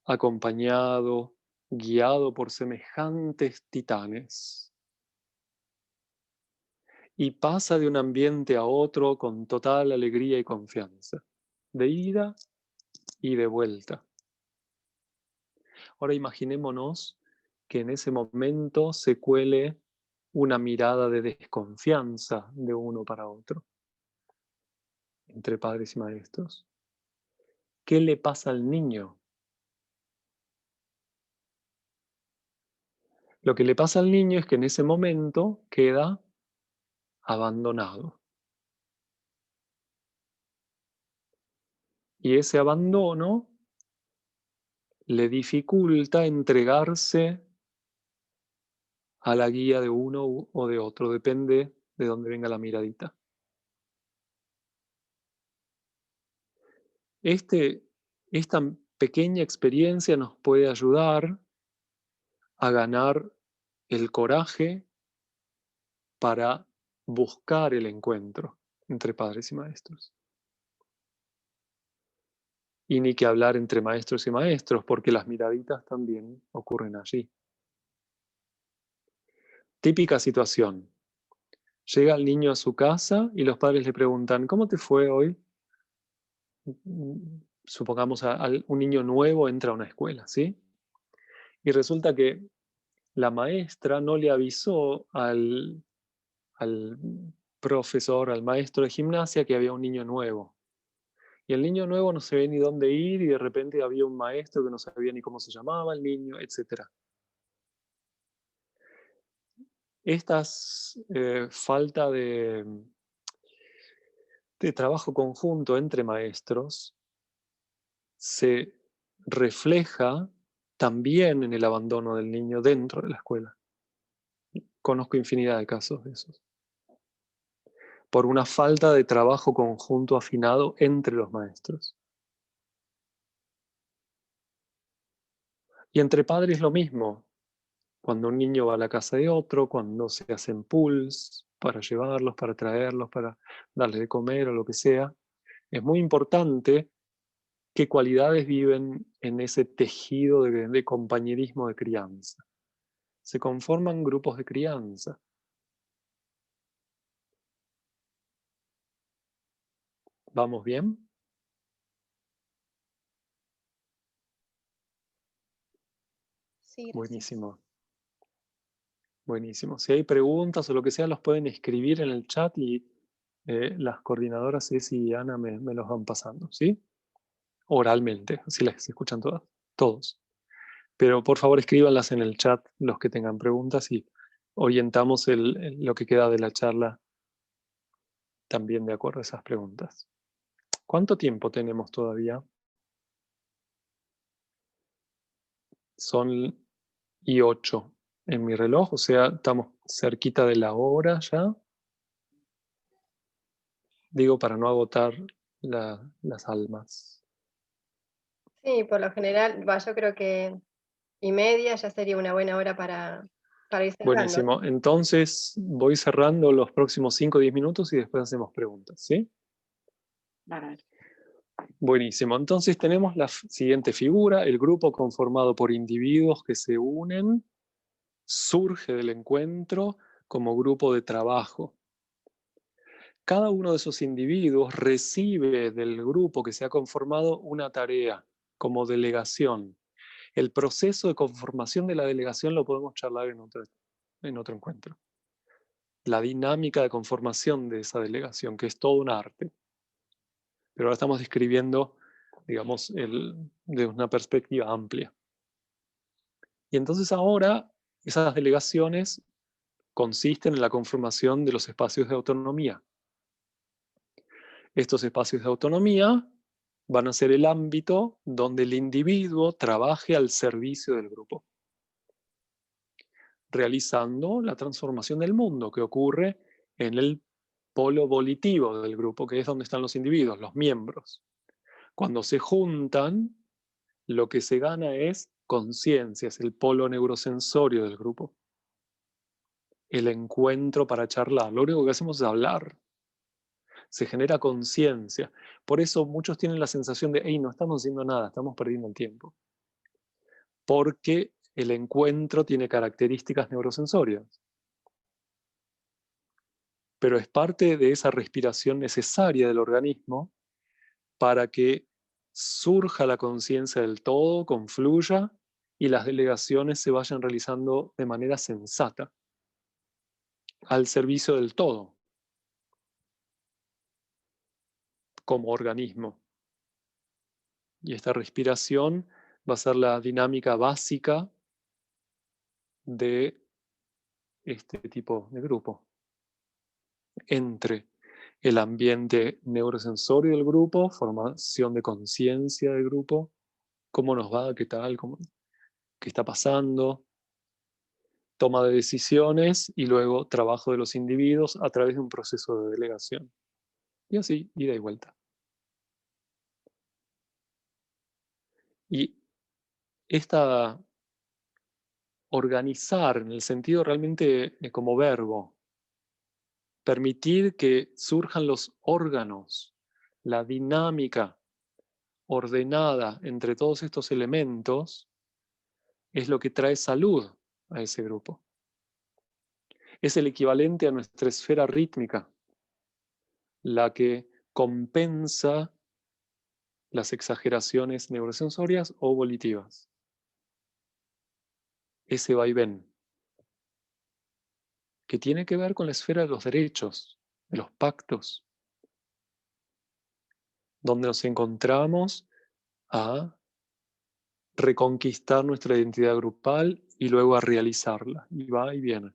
acompañado, guiado por semejantes titanes. Y pasa de un ambiente a otro con total alegría y confianza, de ida y de vuelta. Ahora imaginémonos que en ese momento se cuele una mirada de desconfianza de uno para otro, entre padres y maestros. ¿Qué le pasa al niño? Lo que le pasa al niño es que en ese momento queda abandonado. Y ese abandono le dificulta entregarse a la guía de uno o de otro, depende de dónde venga la miradita. Esta pequeña experiencia nos puede ayudar a ganar el coraje para buscar el encuentro entre padres y maestros. Y ni que hablar entre maestros y maestros, porque las miraditas también ocurren allí. Típica situación. Llega el niño a su casa y los padres le preguntan, ¿cómo te fue hoy? Supongamos un niño nuevo entra a una escuela, ¿sí? Y resulta que la maestra no le avisó al profesor, al maestro de gimnasia, que había un niño nuevo. Y el niño nuevo no sabía ni dónde ir y de repente había un maestro que no sabía ni cómo se llamaba el niño, etc. Estas falta de trabajo conjunto entre maestros se refleja también en el abandono del niño dentro de la escuela. Conozco infinidad de casos de esos. Por una falta de trabajo conjunto afinado entre los maestros. Y entre padres lo mismo. Cuando un niño va a la casa de otro, cuando se hacen pools para llevarlos, para traerlos, para darles de comer o lo que sea, es muy importante qué cualidades viven en ese tejido de compañerismo de crianza. Se conforman grupos de crianza. ¿Vamos bien? Sí, gracias. Buenísimo. Buenísimo. Si hay preguntas o lo que sea, los pueden escribir en el chat y las coordinadoras Ceci y Ana me los van pasando, ¿sí? Oralmente, así las escuchan todas, todos. Pero por favor escríbanlas en el chat los que tengan preguntas y orientamos lo que queda de la charla también de acuerdo a esas preguntas. ¿Cuánto tiempo tenemos todavía? Son y 8 en mi reloj, o sea, estamos cerquita de la hora ya. Digo, para no agotar las almas. Sí, por lo general, yo creo que 1:30 ya sería una buena hora para ir cerrando. Buenísimo. Entonces voy cerrando los próximos 5 o 10 minutos y después hacemos preguntas, ¿sí? Vale. Buenísimo. Entonces tenemos la siguiente figura, el grupo conformado por individuos que se unen, surge del encuentro como grupo de trabajo. Cada uno de esos individuos recibe del grupo que se ha conformado una tarea como delegación. El proceso de conformación de la delegación lo podemos charlar en otro encuentro. La dinámica de conformación de esa delegación, que es todo un arte. Pero ahora estamos describiendo, digamos, de una perspectiva amplia. Y entonces ahora esas delegaciones consisten en la conformación de los espacios de autonomía. Estos espacios de autonomía van a ser el ámbito donde el individuo trabaje al servicio del grupo, realizando la transformación del mundo que ocurre en el polo volitivo del grupo, que es donde están los individuos, los miembros. Cuando se juntan, lo que se gana es conciencia, es el polo neurosensorio del grupo. El encuentro para charlar. Lo único que hacemos es hablar. se genera conciencia. Por eso muchos tienen la sensación de, hey, no estamos haciendo nada, estamos perdiendo el tiempo. Porque el encuentro tiene características neurosensorias. Pero es parte de esa respiración necesaria del organismo para que surja la conciencia del todo, confluya y las delegaciones se vayan realizando de manera sensata, al servicio del todo, como organismo. Y esta respiración va a ser la dinámica básica de este tipo de grupo. Entre el ambiente neurosensorio del grupo, formación de conciencia del grupo, cómo nos va, qué tal, qué está pasando, toma de decisiones y luego trabajo de los individuos a través de un proceso de delegación. Y así, ida y vuelta. Y esta organizar, en el sentido realmente como verbo, permitir que surjan los órganos, la dinámica ordenada entre todos estos elementos, es lo que trae salud a ese grupo. Es el equivalente a nuestra esfera rítmica, la que compensa las exageraciones neurosensorias o volitivas. Ese vaivén, que tiene que ver con la esfera de los derechos, de los pactos, donde nos encontramos a reconquistar nuestra identidad grupal y luego a realizarla. Y va y viene.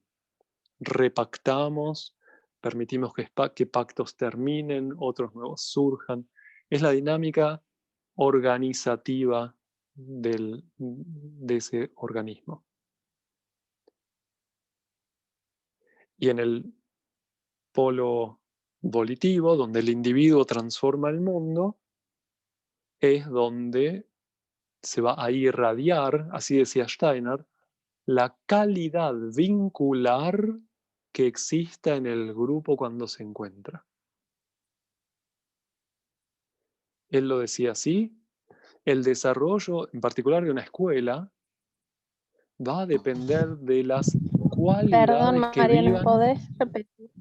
Repactamos, permitimos que pactos terminen, otros nuevos surjan. Es la dinámica organizativa de ese organismo. Y en el polo volitivo, donde el individuo transforma el mundo, es donde se va a irradiar, así decía Steiner, la calidad vincular que exista en el grupo cuando se encuentra. Él lo decía así, el desarrollo, en particular de una escuela, va a depender de las Perdón, cualidades que Mariano, vivan. ¿podés repetir?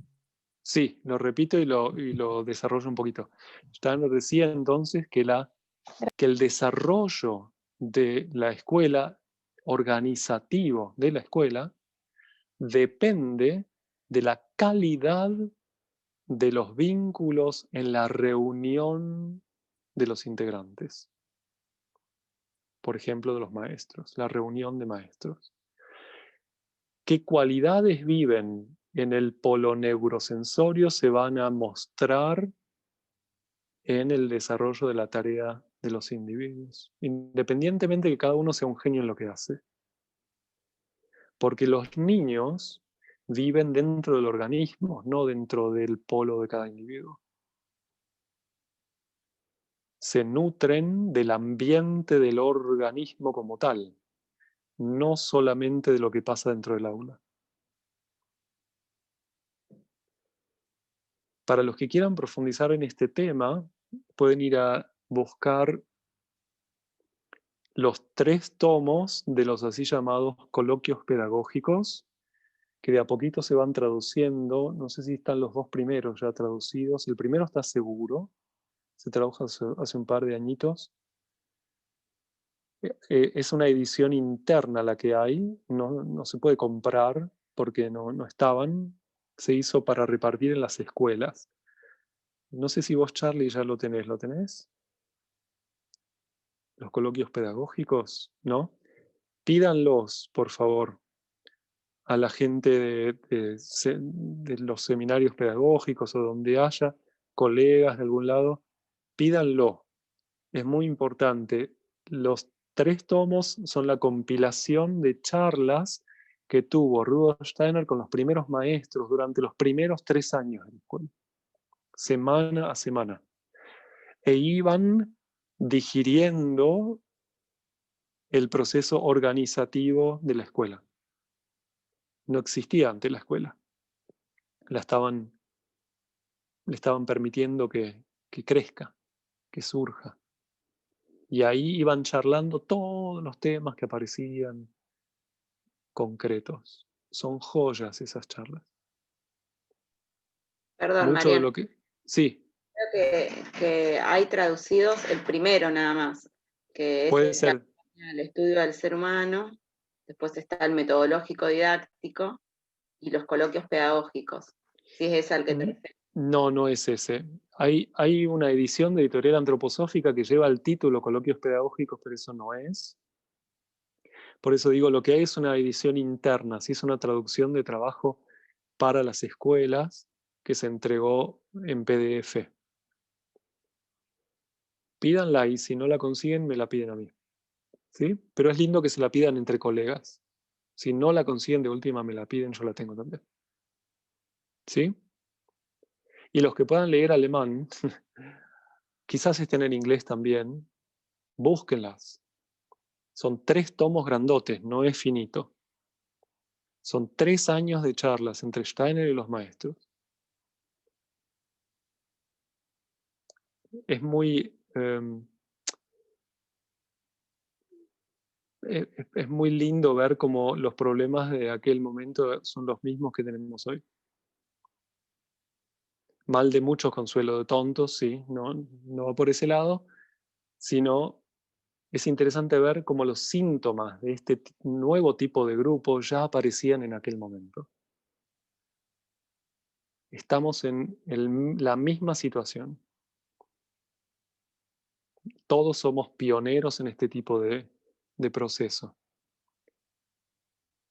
Sí, lo repito y lo desarrollo un poquito. Steiner decía entonces que el desarrollo de la escuela, organizativo de la escuela, depende de la calidad de los vínculos en la reunión de los integrantes. Por ejemplo, de los maestros, la reunión de maestros. ¿Qué cualidades viven en el polo neurosensorio se van a mostrar en el desarrollo de la tarea de los individuos, independientemente de que cada uno sea un genio en lo que hace? Porque los niños viven dentro del organismo, no dentro del polo de cada individuo. Se nutren del ambiente del organismo como tal, no solamente de lo que pasa dentro del aula. Para los que quieran profundizar en este tema, pueden ir a buscar los 3 tomos de los así llamados coloquios pedagógicos, que de a poquito se van traduciendo. No sé si están los 2 primeros ya traducidos. El primero está seguro, se tradujo hace un par de añitos. Es una edición interna la que hay, no se puede comprar porque no estaban. Se hizo para repartir en las escuelas. No sé si vos, Charlie, ya lo tenés. ¿Lo tenés? Los coloquios pedagógicos, ¿no? Pídanlos, por favor, a la gente de los seminarios pedagógicos o donde haya colegas de algún lado. Pídanlo. Es muy importante. Los 3 tomos son la compilación de charlas que tuvo Rudolf Steiner con los primeros maestros durante los primeros 3 años de la escuela, semana a semana. E iban digiriendo el proceso organizativo de la escuela. No existía antes la escuela. La estaban le estaban permitiendo que crezca, que surja. Y ahí iban charlando todos los temas que aparecían concretos. Son joyas esas charlas. Perdón, Mucho de Mariano, lo que... Sí, creo que hay traducidos el primero nada más, que es puede ser. el estudio del ser humano, después está el metodológico didáctico y los coloquios pedagógicos. Si es ese al que te refieres. No, no es ese. Hay una edición de Editorial Antroposófica que lleva el título Coloquios Pedagógicos, pero eso no es. Por eso digo, lo que hay es una edición interna, sí es una traducción de trabajo para las escuelas que se entregó en PDF. Pídanla y si no la consiguen, me la piden a mí. ¿Sí? Pero es lindo que se la pidan entre colegas. Si no la consiguen de última, me la piden, yo la tengo también. ¿Sí? Y los que puedan leer alemán, quizás estén en inglés también, búsquenlas. Son 3 tomos grandotes, no es finito. Son 3 años de charlas entre Steiner y los maestros. Es muy, es muy lindo ver cómo los problemas de aquel momento son los mismos que tenemos hoy. Mal de muchos, consuelo de tontos, sí, no va por ese lado, sino es interesante ver cómo los síntomas de este nuevo tipo de grupo ya aparecían en aquel momento. Estamos en la misma situación. Todos somos pioneros en este tipo de proceso.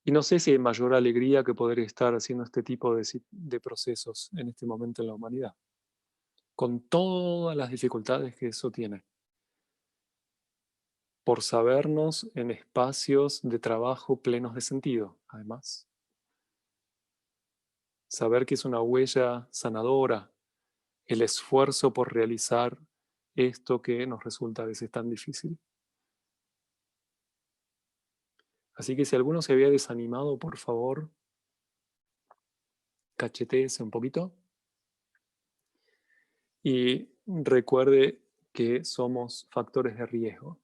Y no sé si hay mayor alegría que poder estar haciendo este tipo de procesos en este momento en la humanidad, con todas las dificultades que eso tiene. Por sabernos en espacios de trabajo plenos de sentido, además. Saber que es una huella sanadora, el esfuerzo por realizar esto que nos resulta a veces tan difícil. Así que si alguno se había desanimado, por favor, cacheteese un poquito y recuerde que somos factores de riesgo.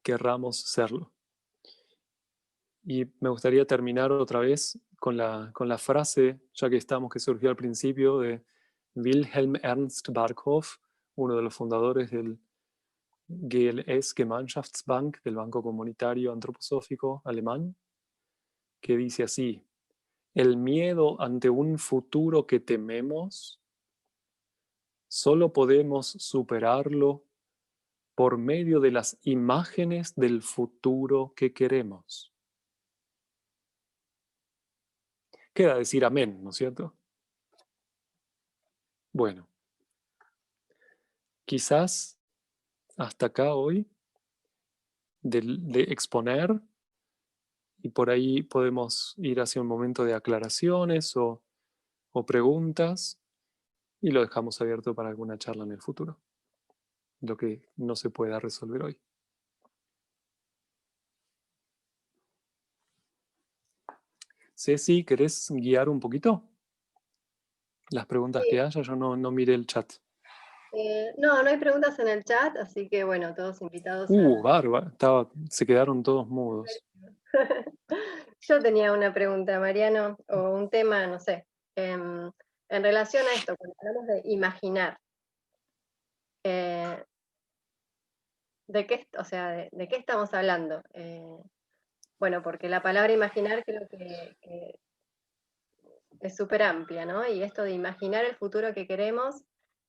Querramos serlo. Y me gustaría terminar otra vez con la frase, ya que estamos, que surgió al principio, de Wilhelm Ernst Barkhoff, uno de los fundadores del GLS Gemeinschaftsbank, del Banco Comunitario Antroposófico Alemán, que dice así: el miedo ante un futuro que tememos, solo podemos superarlo por medio de las imágenes del futuro que queremos. Queda decir amén, ¿no es cierto? Bueno, quizás hasta acá hoy de exponer, y por ahí podemos ir hacia un momento de aclaraciones o preguntas, y lo dejamos abierto para alguna charla en el futuro, lo que no se pueda resolver hoy. Ceci, ¿querés guiar un poquito las preguntas que haya? Yo no miré el chat. No hay preguntas en el chat, así que bueno, todos invitados a... Bárbara, se quedaron todos mudos. Yo tenía una pregunta, Mariano, o un tema, no sé, en relación a esto, cuando hablamos de imaginar, ¿de qué, o sea, de qué estamos hablando? Bueno, porque la palabra imaginar creo que es súper amplia, ¿no? Y esto de imaginar el futuro que queremos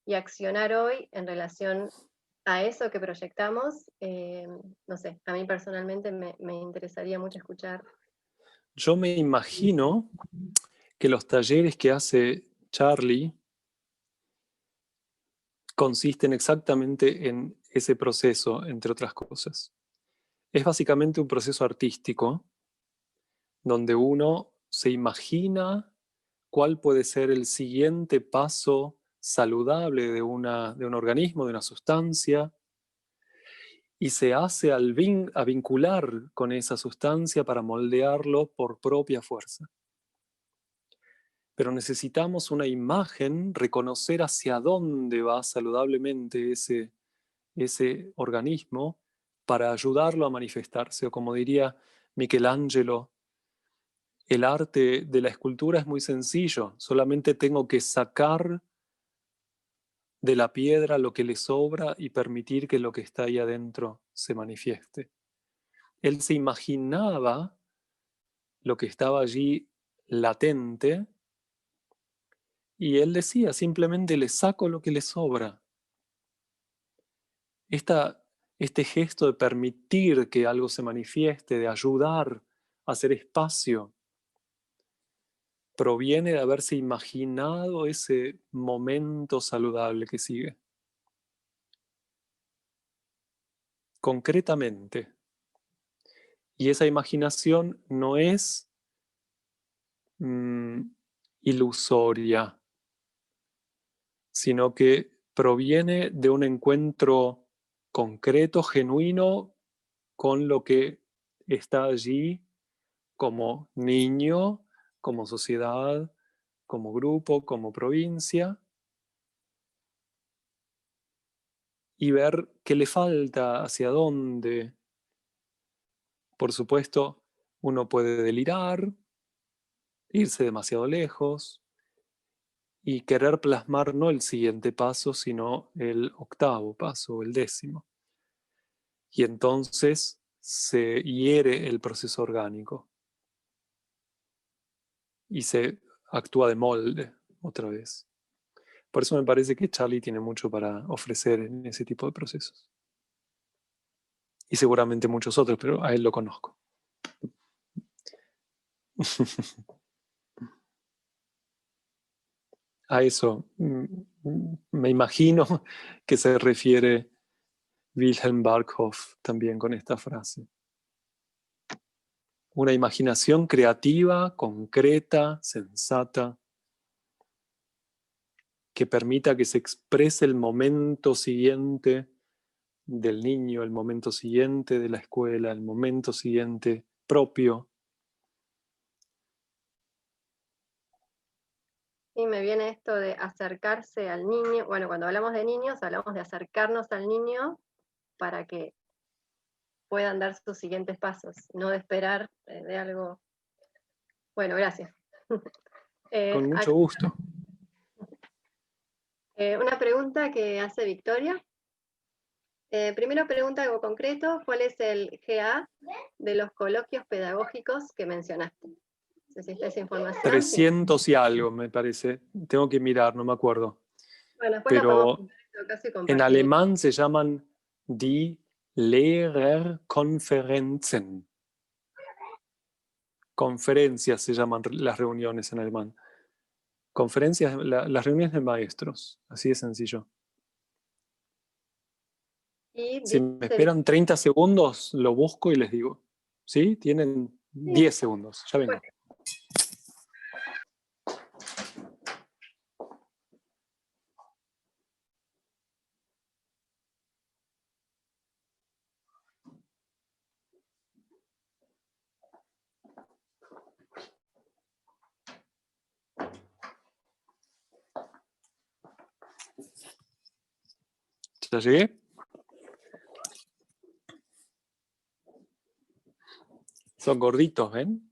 y accionar hoy en relación a eso que proyectamos, no sé, a mí personalmente me interesaría mucho escuchar. Yo me imagino que los talleres que hace Charlie consisten exactamente en ese proceso, entre otras cosas. Es básicamente un proceso artístico donde uno se imagina cuál puede ser el siguiente paso saludable de un organismo, de una sustancia, y se hace a vincular con esa sustancia para moldearlo por propia fuerza. pero necesitamos una imagen, reconocer hacia dónde va saludablemente ese organismo para ayudarlo a manifestarse. O como diría Michelangelo, el arte de la escultura es muy sencillo, solamente tengo que sacar de la piedra lo que le sobra y permitir que lo que está ahí adentro se manifieste. Él se imaginaba lo que estaba allí latente y él decía, simplemente le saco lo que le sobra. Este gesto de permitir que algo se manifieste, de ayudar a hacer espacio, proviene de haberse imaginado ese momento saludable que sigue. Concretamente. Y esa imaginación no es ilusoria, sino que proviene de un encuentro concreto, genuino, con lo que está allí como niño, como sociedad, como grupo, como provincia, y ver qué le falta, hacia dónde. Por supuesto, uno puede delirar, irse demasiado lejos y querer plasmar no el siguiente paso, sino el octavo paso, el 10º. Y entonces se hiere el proceso orgánico y se actúa de molde otra vez. Por eso me parece que Charlie tiene mucho para ofrecer en ese tipo de procesos. Y seguramente muchos otros, pero a él lo conozco. A eso me imagino que se refiere Wilhelm Barkhoff también con esta frase. Una imaginación creativa, concreta, sensata, que permita que se exprese el momento siguiente del niño, el momento siguiente de la escuela, el momento siguiente propio. Y me viene esto de acercarse al niño. Bueno, cuando hablamos de niños, hablamos de acercarnos al niño para que puedan dar sus siguientes pasos, no de esperar de algo. Bueno, gracias. Con mucho gusto. Una pregunta que hace Victoria. Primero pregunta algo concreto, ¿cuál es el GA de los coloquios pedagógicos que mencionaste? ¿Necesitas esa información? 300 y algo, me parece. Tengo que mirar, no me acuerdo. Bueno, después pero lo en alemán se llaman die Lehrerkonferenzen. Conferencias se llaman las reuniones en alemán. Conferencias, las reuniones de maestros, así de sencillo. Si me esperan 30 segundos, lo busco y les digo. ¿Sí? Tienen 10 segundos, ya vengo. ¿Ya llegué? Son gorditos, ¿ven?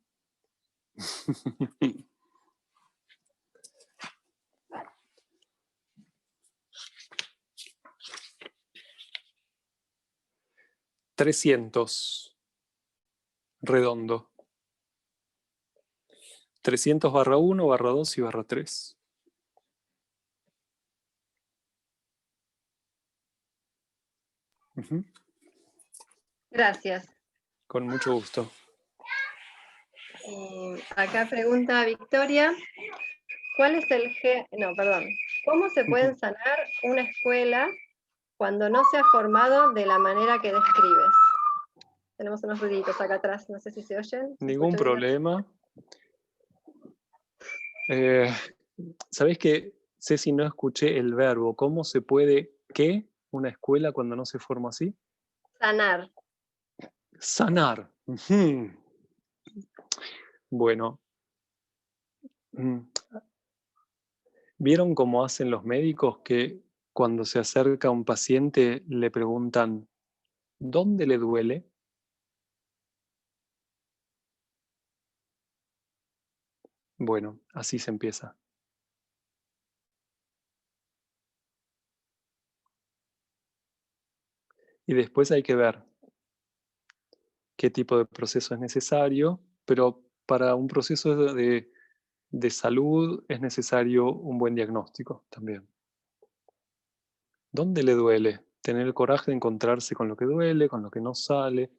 $300 redondo. 300/1, /2 y /3. Gracias. Con mucho gusto. Acá pregunta Victoria, ¿cuál es el ¿cómo se puede sanar una escuela cuando no se ha formado de la manera que describes? Tenemos unos ruiditos acá atrás, no sé si se oyen. Ningún problema. ¿Sabés qué? Ceci, no escuché el verbo. ¿Cómo se puede, qué, una escuela cuando no se forma así? Sanar. Sanar. Bueno. ¿Vieron cómo hacen los médicos que cuando se acerca a un paciente le preguntan ¿dónde le duele? Bueno, así se empieza. Y después hay que ver qué tipo de proceso es necesario, pero para un proceso de salud es necesario un buen diagnóstico también. ¿Dónde le duele? Tener el coraje de encontrarse con lo que duele, con lo que no sale,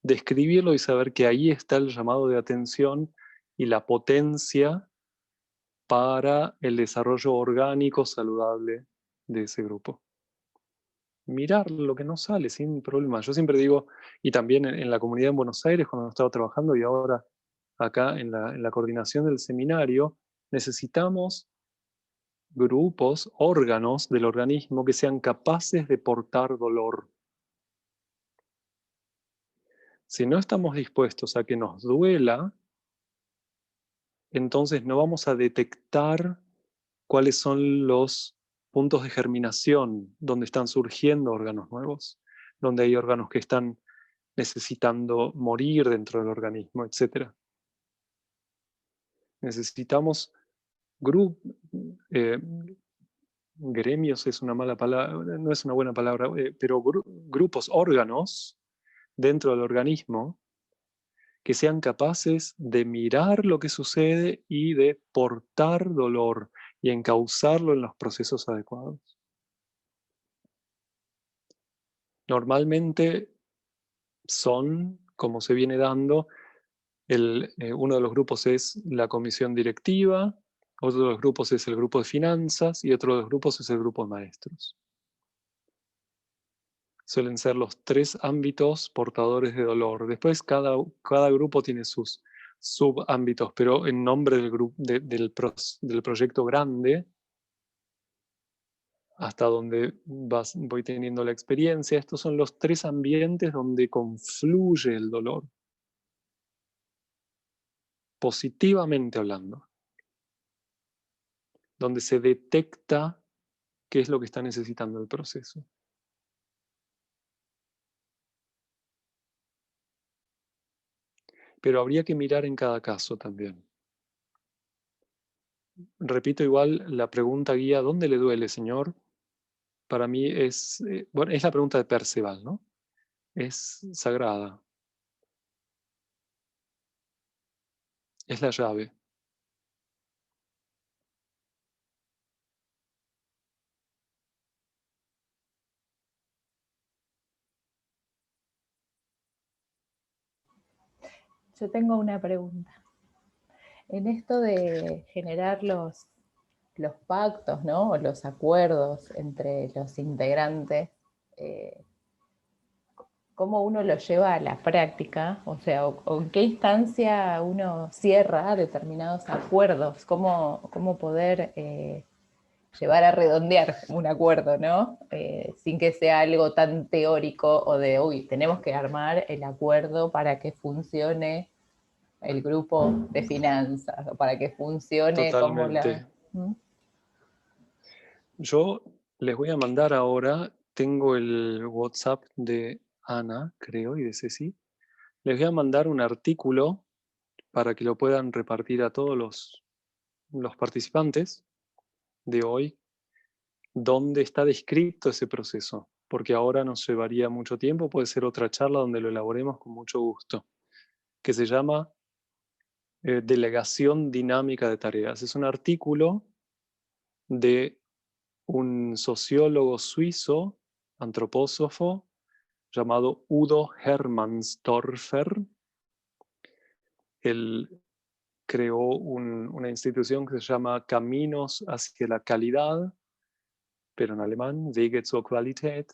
describirlo y saber que ahí está el llamado de atención y la potencia para el desarrollo orgánico saludable de ese grupo. Mirar lo que no sale sin problema. Yo siempre digo, y también en la comunidad en Buenos Aires, cuando estaba trabajando y ahora acá en la coordinación del seminario, necesitamos grupos, órganos del organismo que sean capaces de portar dolor. Si no estamos dispuestos a que nos duela, entonces no vamos a detectar cuáles son los puntos de germinación donde están surgiendo órganos nuevos, donde hay órganos que están necesitando morir dentro del organismo, etc. Necesitamos gremios, es una mala palabra, no es una buena palabra, pero grupos, órganos dentro del organismo que sean capaces de mirar lo que sucede y de portar dolor y encauzarlo en los procesos adecuados. Normalmente son, como se viene dando, uno de los grupos es la comisión directiva, otro de los grupos es el grupo de finanzas y otro de los grupos es el grupo de maestros. Suelen ser los 3 ámbitos portadores de dolor. Después cada grupo tiene sus subámbitos, pero en nombre del proyecto grande, hasta donde voy teniendo la experiencia, estos son los 3 ambientes donde confluye el dolor. Positivamente hablando. Donde se detecta qué es lo que está necesitando el proceso. Pero habría que mirar en cada caso también. Repito igual la pregunta guía, ¿dónde le duele, Señor? Para mí es, bueno, es la pregunta de Perceval, ¿no? Es sagrada. Es la llave. Yo tengo una pregunta. En esto de generar los pactos, ¿no? O los acuerdos entre los integrantes, ¿cómo uno lo lleva a la práctica? O sea, o en qué instancia uno cierra determinados acuerdos, cómo poder llevar a redondear un acuerdo, ¿no? Sin que sea algo tan teórico o de, tenemos que armar el acuerdo para que funcione el grupo de finanzas, o para que funcione como la... Totalmente. Yo les voy a mandar ahora, tengo el WhatsApp de Ana, creo, y de Ceci. Les voy a mandar un artículo para que lo puedan repartir a todos los participantes de hoy, donde está descrito ese proceso, porque ahora nos llevaría mucho tiempo, puede ser otra charla donde lo elaboremos con mucho gusto, que se llama Delegación Dinámica de Tareas. Es un artículo de un sociólogo suizo, antropósofo, llamado Udo Hermannstorfer. Él creó una institución que se llama Caminos hacia la Calidad, pero en alemán, Wege zur Qualität,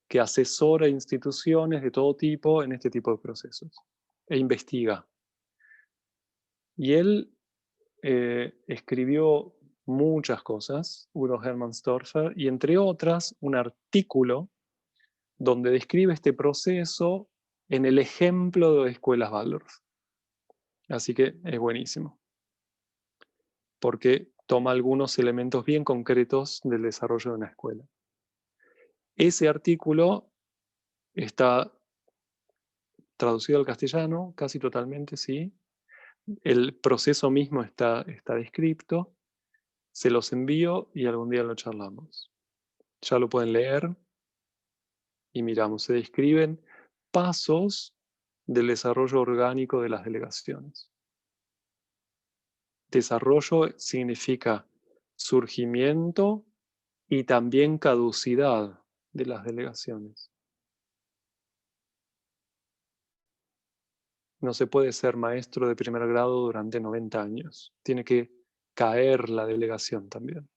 que asesora instituciones de todo tipo en este tipo de procesos e investiga. Y él escribió muchas cosas, Udo Hermannstorfer, y entre otras un artículo donde describe este proceso en el ejemplo de escuelas Waldorf. Así que es buenísimo. Porque toma algunos elementos bien concretos del desarrollo de una escuela. Ese artículo está traducido al castellano, casi totalmente, sí. El proceso mismo está descrito. Se los envío y algún día lo charlamos. Ya lo pueden leer y miramos. Se describen pasos del desarrollo orgánico de las delegaciones. Desarrollo significa surgimiento y también caducidad de las delegaciones. No se puede ser maestro de primer grado durante 90 años. Tiene que caer la delegación también.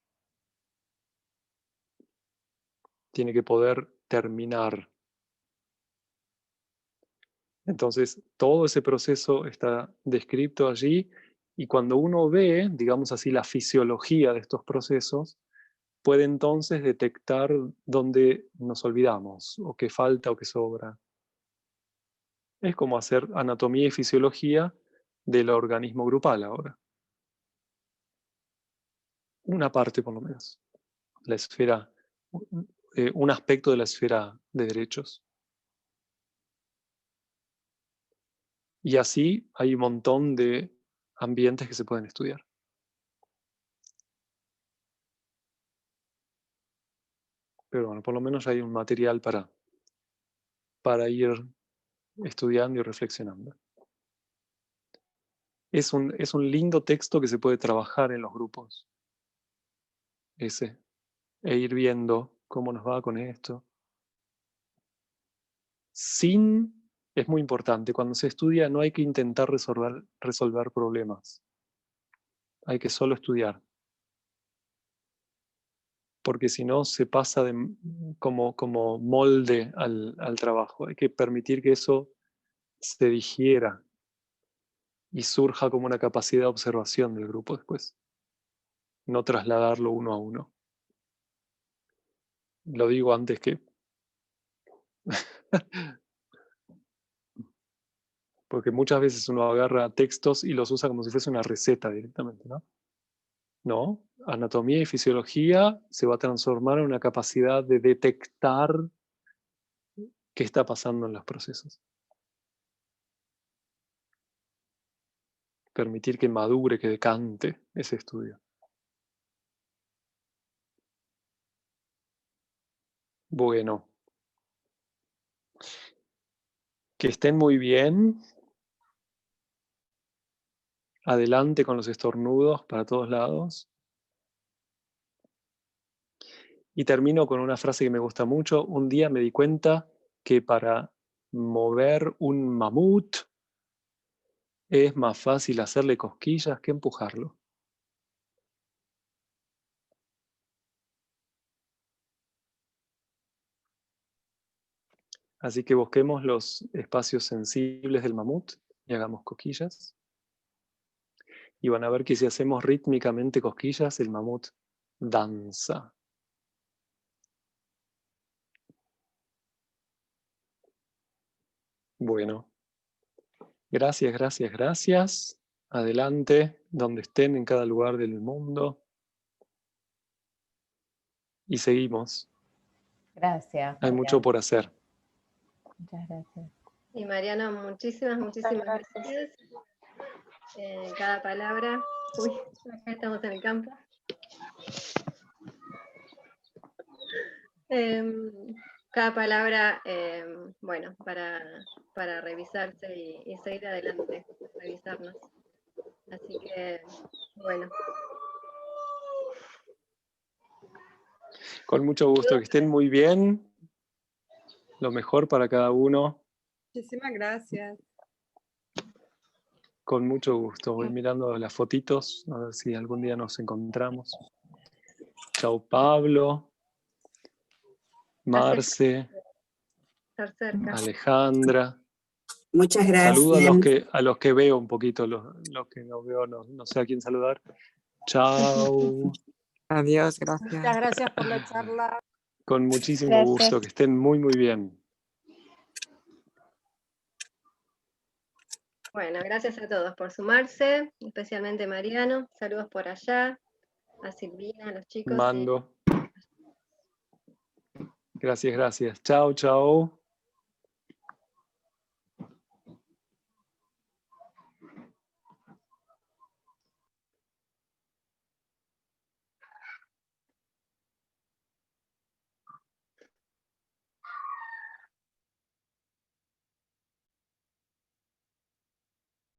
Tiene que poder terminar. Entonces, todo ese proceso está descrito allí y cuando uno ve, digamos así, la fisiología de estos procesos, puede entonces detectar dónde nos olvidamos, o qué falta o qué sobra. Es como hacer anatomía y fisiología del organismo grupal ahora. Una parte por lo menos. La esfera, un aspecto de la esfera de derechos. Y así hay un montón de ambientes que se pueden estudiar. Pero bueno, por lo menos hay un material para ir estudiando y reflexionando. Es un lindo texto que se puede trabajar en los grupos. Ese. E ir viendo cómo nos va con esto. Es muy importante, cuando se estudia no hay que intentar resolver problemas. Hay que solo estudiar. Porque si no se pasa como molde al trabajo. Hay que permitir que eso se digiera y surja como una capacidad de observación del grupo después. No trasladarlo uno a uno. Lo digo antes que... Porque muchas veces uno agarra textos y los usa como si fuese una receta directamente, ¿no? No, anatomía y fisiología se va a transformar en una capacidad de detectar qué está pasando en los procesos. Permitir que madure, que decante ese estudio. Bueno, que estén muy bien. Adelante con los estornudos para todos lados. Y termino con una frase que me gusta mucho. Un día me di cuenta que para mover un mamut es más fácil hacerle cosquillas que empujarlo. Así que busquemos los espacios sensibles del mamut y hagamos cosquillas. Y van a ver que si hacemos rítmicamente cosquillas, el mamut danza. Bueno, gracias, gracias, gracias. Adelante, donde estén en cada lugar del mundo. Y seguimos. Gracias. Hay mucho por hacer. Muchas gracias. Y Mariano, muchísimas gracias. Cada palabra. Uy, acá estamos en el campo. Cada palabra, bueno, para revisarse y seguir adelante, revisarnos. Así que, bueno. Con mucho gusto, que estén muy bien. Lo mejor para cada uno. Muchísimas gracias. Con mucho gusto. Voy mirando las fotitos, a ver si algún día nos encontramos. Chao Pablo, Marce, Estar cerca. Alejandra. Muchas gracias. Saludo a los que veo un poquito, los que no veo, no sé a quién saludar. Chao. Adiós, gracias. Muchas gracias por la charla. Con muchísimo gusto, que estén muy, muy bien. Bueno, gracias a todos por sumarse, especialmente Mariano. Saludos por allá. a Silvina, a los chicos. Mando. Gracias, gracias. Chao, chao.